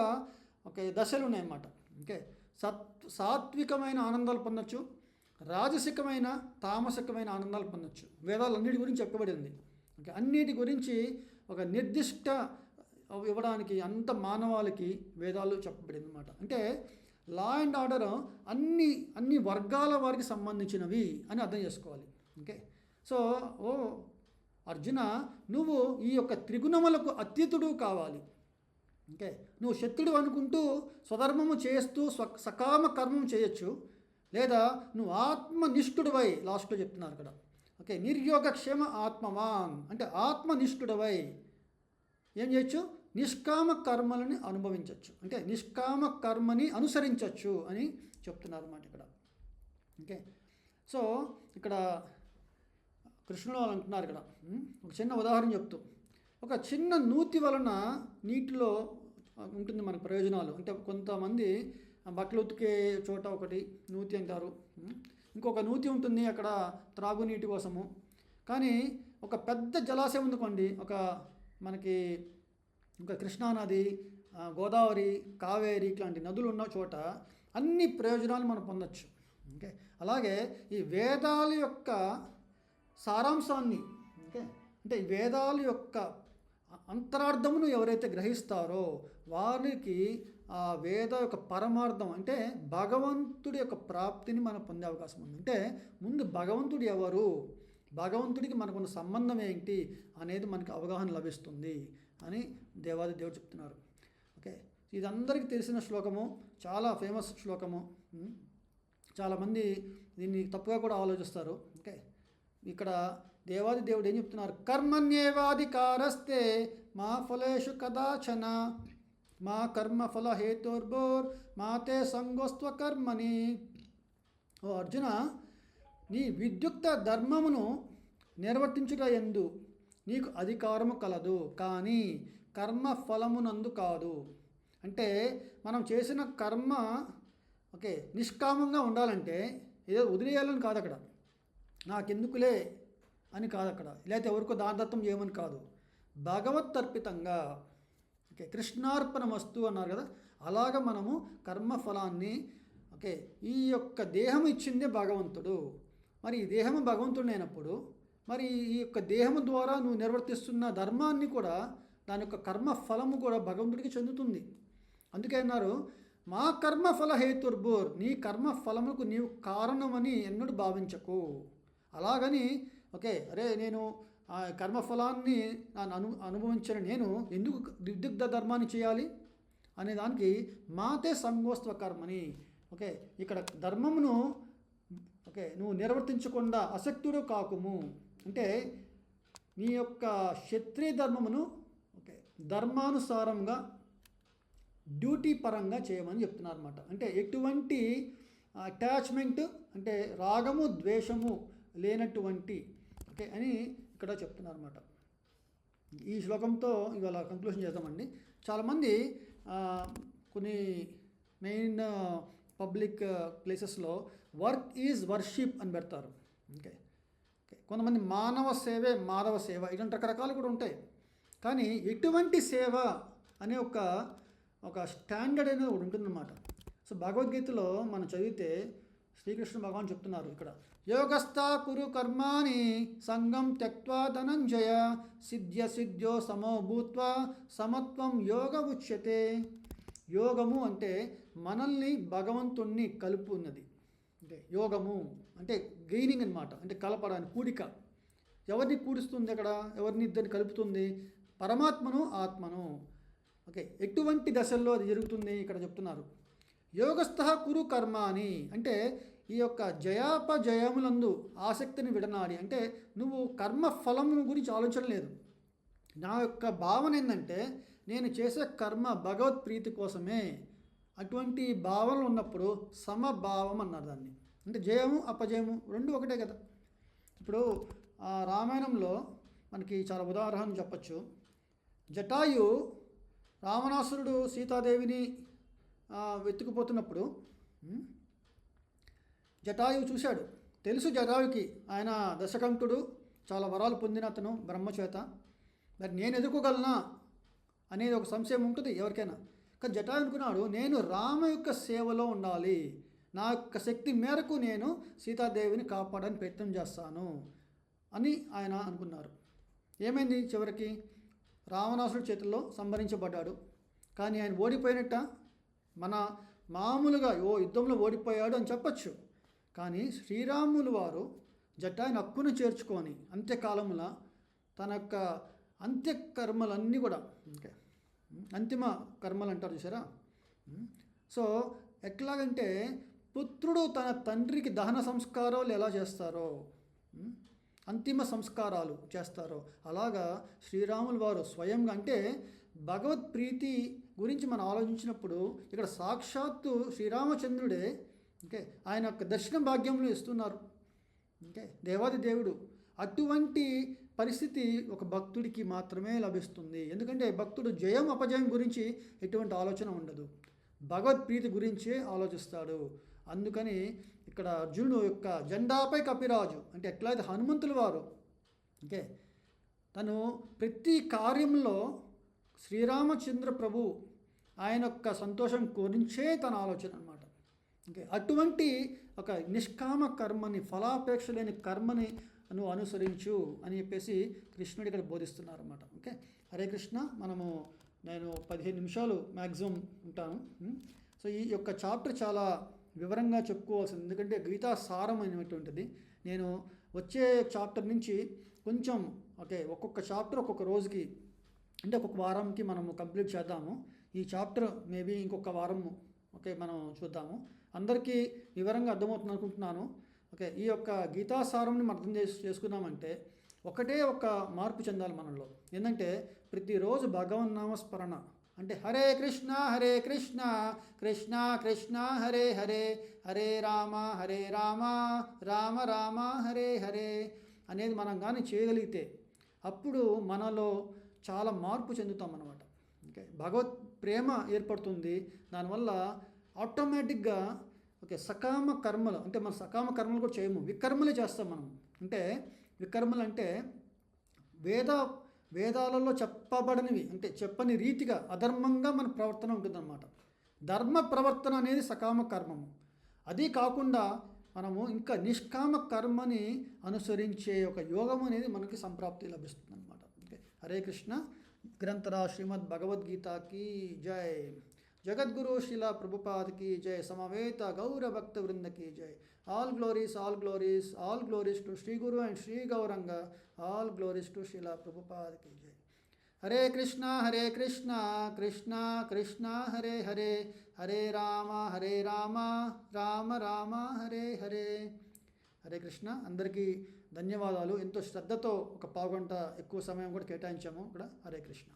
ఓకే దశలు ఉన్నాయన్నమాట. ఓకే, సాత్వికమైన ఆనందాలు పొందొచ్చు, రాజసికమైన తామసికమైన ఆనందాలు పొందొచ్చు. వేదాలన్నిటి గురించి చెప్పబడింది. ఓకే, అన్నిటి గురించి ఒక నిర్దిష్ట ఇవ్వడానికి అంత మానవాళికి వేదాలు చెప్పబడింది అన్నమాట. అంటే లా అండ్ ఆర్డర్ అన్ని వర్గాల వారికి సంబంధించినవి అని అర్థం చేసుకోవాలి. ఓకే, సో అర్జున, నువ్వు ఈ యొక్క త్రిగుణములకు అతీతుడు కావాలి. ఓకే, నువ్వు శక్తుడు అనుకుంటూ స్వధర్మము చేస్తూ సకామ కర్మం చేయొచ్చు, లేదా నువ్వు ఆత్మనిష్ఠుడివై లాస్ట్లో చెప్తున్నారు ఇక్కడ. ఓకే, నిర్యోగక్షేమ ఆత్మవాన్ అంటే ఆత్మనిష్ఠుడివై ఏం చేయొచ్చు, నిష్కామ కర్మలని అనుభవించవచ్చు, అంటే నిష్కామ కర్మని అనుసరించవచ్చు అని చెప్తున్నారు అన్నమాట ఇక్కడ. ఓకే, సో ఇక్కడ కృష్ణుడు వాళ్ళు అంటున్నారు ఇక్కడ ఒక చిన్న ఉదాహరణ చెప్తూ, ఒక చిన్న నూతి వలన నీటిలో ఉంటుంది మనకు ప్రయోజనాలు. అంటే కొంతమంది బట్టలు ఉతికే చోట ఒకటి నూతి అంటారు, ఇంకొక నూతి ఉంటుంది అక్కడ త్రాగునీటి కోసము. కానీ ఒక పెద్ద జలాశయం ఉందనుకోండి, మనకి ఇంకా కృష్ణానది, గోదావరి, కావేరి ఇట్లాంటి నదులు ఉన్న చోట అన్ని ప్రయోజనాలు మనం పొందొచ్చు. ఓకే, అలాగే ఈ వేదాల యొక్క సారాంశాన్ని అంటే ఈ వేదాల యొక్క అంతరార్థమును ఎవరైతే గ్రహిస్తారో వారికి ఆ వేద యొక్క పరమార్థం అంటే భగవంతుడి యొక్క ప్రాప్తిని మనం పొందే అవకాశం ఉంది. అంటే ముందు భగవంతుడు ఎవరు, భగవంతుడికి మనకున్న సంబంధం ఏంటి అనేది మనకు అవగాహన లభిస్తుంది అని దేవాది దేవుడు చెప్తున్నారు. ఓకే, ఇది అందరికీ తెలిసిన శ్లోకము, చాలా ఫేమస్ శ్లోకము. చాలామంది దీన్ని తప్పుగా కూడా ఆలోచిస్తారు. ఓకే, ఇక్కడ దేవాది దేవుడు ఏం చెప్తున్నారు? కర్మణ్యేవాధికారస్తే మా ఫలేషు కదాచన మా కర్మఫల హేతుర్భోర్ మాతే సంగోస్త్వ కర్మని. ఓ అర్జున, నీ విద్యుక్త ధర్మమును నిర్వర్తించుట యందు నీకు అధికారము కలదు, కానీ కర్మ ఫలమునందు కాదు. అంటే మనం చేసిన కర్మ ఓకే నిష్కామంగా ఉండాలంటే ఏదో వదిలేయాలని కాదు అక్కడ, నాకెందుకులే అని కాదు అక్కడ, లేకపోతే ఎవరికో దానదత్తం చేయమని కాదు, భగవత్ అర్పితంగా ఓకే కృష్ణార్పణమస్తు అన్నారు కదా, అలాగ మనము కర్మఫలాన్ని ఓకే ఈ యొక్క దేహం ఇచ్చిందే భగవంతుడు. మరి ఈ దేహము భగవంతుడు అయినప్పుడు మరి ఈ యొక్క దేహము ద్వారా నువ్వు నిర్వర్తిస్తున్న ధర్మాన్ని కూడా దాని యొక్క కర్మ ఫలము కూడా భగవంతుడికి చెందుతుంది. అందుకే అన్నారు మా కర్మఫల హేతుర్భూర్, నీ కర్మ ఫలముకు నీవు కారణమని ఎన్నడూ భావించకు. అలాగని ఓకే అరే నేను ఆ కర్మఫలాన్ని అనుభవించిన నేను ఎందుకు విద్యుక్త ధర్మాన్ని చేయాలి అనే దానికి మాతే సంగోస్త్వ కర్మని. ఓకే, ఇక్కడ ధర్మమును ఓకే నువ్వు నిర్వర్తించకుండా అసక్తుడు కాకుము అంటే నీ యొక్క క్షత్రియ ధర్మమును ఓకే ధర్మానుసారంగా డ్యూటీ పరంగా చేయమని చెప్తున్నారు అన్నమాట. అంటే ఎటువంటి అటాచ్మెంట్ అంటే రాగము ద్వేషము లేనటువంటి ఓకే అని ఇక్కడ చెప్తున్నారు అన్నమాట. ఈ శ్లోకంతో ఇవాళ కంక్లూషన్ చేద్దామండి. చాలామంది కొన్ని మెయిన్ పబ్లిక్ ప్లేసెస్లో వర్క్ ఈజ్ వర్షిప్ అని పెడతారు. ఓకే ఓకే కొంతమంది మానవ సేవే మాధవ సేవ ఇలాంటి రకరకాలు కూడా ఉంటాయి. కానీ ఎటువంటి సేవ అనే ఒక స్టాండర్డ్ అనేది ఒకటి ఉంటుందన్నమాట. సో భగవద్గీతలో మనం చదివితే శ్రీకృష్ణ భగవాన్ చెప్తున్నారు ఇక్కడ యోగస్థా కురు కర్మాణి సంగం త్యక్త్వా ధనంజయ సిద్ధ్య సిద్ధ్యో సమో భూత్వా సమత్వం యోగ ఉచ్యతే. యోగము అంటే మనల్ని భగవంతుణ్ణి కలుపున్నది. అంటే యోగము అంటే గెయినింగ్ అనమాట, అంటే కలపడానికి కూడిక. ఎవరిని కూడిస్తుంది అక్కడ, ఎవరిని ఇద్దరిని కలుపుతుంది? పరమాత్మను ఆత్మను. ఓకే, ఎటువంటి దశల్లో అది జరుగుతుంది ఇక్కడ చెప్తున్నారు. యోగస్థ కురు కర్మాని అంటే ఈ యొక్క జయాపజయములందు ఆసక్తిని విడనాడి, అంటే నువ్వు కర్మ ఫలము గురించి ఆలోచన లేదు. నా యొక్క భావన ఏంటంటే నేను చేసే కర్మ భగవత్ ప్రీతి కోసమే. అటువంటి భావనలు ఉన్నప్పుడు సమభావం అన్నారు దాన్ని. అంటే జయము అపజయము రెండు ఒకటే కదా. ఇప్పుడు రామాయణంలో మనకి చాలా ఉదాహరణ చెప్పచ్చు. జటాయు రావణాసురుడు సీతాదేవిని వెతుకుపోతున్నప్పుడు జటాయువు చూశాడు. తెలుసు జటాయుకి ఆయన దశకంఠుడు, చాలా వరాలు పొందిన అతను బ్రహ్మచేత. మరి నేను ఎదుర్కోగలనా అనేది ఒక సంశయం ఉంటుంది ఎవరికైనా. కానీ జటాయు అనుకున్నాడు నేను రామ యొక్క సేవలో ఉండాలి, నా యొక్క శక్తి మేరకు నేను సీతాదేవిని కాపాడడానికి ప్రయత్నం చేస్తాను అని ఆయన అనుకున్నారు. ఏమైంది? చివరికి రావణాసుడి చేతుల్లో సంహరించబడ్డాడు. కానీ ఆయన ఓడిపోయినట్ట మన మామూలుగా యుద్ధంలో ఓడిపోయాడు అని చెప్పచ్చు. కానీ శ్రీరాములు వారు జటాయుని హక్కును చేర్చుకొని అంత్యకాలముల తన యొక్క అంత్యకర్మలన్నీ కూడా ఓకే అంతిమ కర్మలు అంటారు చూసారా. సో ఎట్లాగంటే పుత్రుడు తన తండ్రికి దహన సంస్కారాలు ఎలా చేస్తారో, అంతిమ సంస్కారాలు చేస్తారో అలాగా శ్రీరాములు వారు స్వయంగా, అంటే భగవత్ ప్రీతి గురించి మనం ఆలోచించినప్పుడు ఇక్కడ సాక్షాత్తు శ్రీరామచంద్రుడే ఓకే ఆయన యొక్క దర్శన భాగ్యములు ఇస్తున్నారు. ఓకే దేవాది దేవుడు. అటువంటి పరిస్థితి ఒక భక్తుడికి మాత్రమే లభిస్తుంది. ఎందుకంటే భక్తుడు జయం అపజయం గురించి ఎటువంటి ఆలోచన ఉండదు, భగవద్ప్రీతి గురించే ఆలోచిస్తాడు. అందుకని ఇక్కడ అర్జునుడు యొక్క జెండాపై కపిరాజు అంటే ఎట్లయితే హనుమంతుల వారు ఓకే తను ప్రతి కార్యంలో శ్రీరామచంద్ర ప్రభు ఆయన యొక్క సంతోషం గురించే తన ఆలోచన అనమాట. ఓకే అటువంటి ఒక నిష్కామ కర్మని, ఫలాపేక్ష లేని కర్మని నువ్వు అనుసరించు అని చెప్పేసి కృష్ణుడు ఇక్కడ బోధిస్తున్నారు అన్నమాట. ఓకే హరే కృష్ణ. నేను 15 నిమిషాలు మ్యాక్సిమం ఉంటాను. సో ఈ యొక్క చాప్టర్ చాలా వివరంగా చెప్పుకోవాల్సింది, ఎందుకంటే గీతా సారం అనేటువంటిది. నేను వచ్చే చాప్టర్ నుంచి కొంచెం ఓకే ఒక్కొక్క చాప్టర్ ఒక్కొక్క రోజుకి అంటే ఒక్కొక్క వారంకి మనము కంప్లీట్ చేద్దాము. ఈ చాప్టర్ మేబీ ఇంకొక వారం ఓకే మనం చూద్దాము. అందరికీ వివరంగా అర్థమవుతుంది అనుకుంటున్నాను. ఓకే ఈ యొక్క గీతాసారంని మనం అర్థం చేసుకున్నామంటే ఒకటే ఒక మార్పు చెందాలి మనలో. ఏంటంటే ప్రతిరోజు భగవన్నామస్మరణ అంటే హరే కృష్ణ కృష్ణ కృష్ణ హరే హరే హరే రామ రామ రామ హరే హరే అనేది మనం కానీ చేయగలిగితే అప్పుడు మనలో చాలా మార్పు చెందుతాం అన్నమాట. ఓకే భగవత్ ప్రేమ ఏర్పడుతుంది. దానివల్ల ఆటోమేటిక్గా ఓకే సకామ కర్మలు అంటే మన సకామ కర్మలు కూడా చేయము, వికర్మలే చేస్తాం మనం. అంటే వికర్మలు అంటే వేదాలలో చెప్పబడనివి అంటే చెప్పని రీతిగా అధర్మంగా మన ప్రవర్తన ఉంటుందన్నమాట. ధర్మ ప్రవర్తన అనేది సకామ కర్మము. అది కాకుండా మనము ఇంకా నిష్కామ కర్మని అనుసరించే ఒక యోగం అనేది మనకి సంప్రాప్తి లభిస్తుంది అనమాట. ఓకే హరే కృష్ణ. గ్రంథరా శ్రీమద్ భగవద్గీతకి జై. జగద్గురు శిలా ప్రభుపాద్ की जय. समवेत गौर भक्त वृंद की जय. All glories to Sri Guru and Sri Gauranga. All glories to Srila Prabhupada की जय. हरे कृष्णा कृष्णा कृष्णा हरे हरे हरे राम राम राम हरे हरे. హరే కృష్ణ. అందరికీ ధన్యవాదాలు. ఎంతో శ్రద్ధతో ఒక పావుగంట ఎక్కువ సమయం కూడా కేటాయించాము ఇక్కడ. హరే కృష్ణ.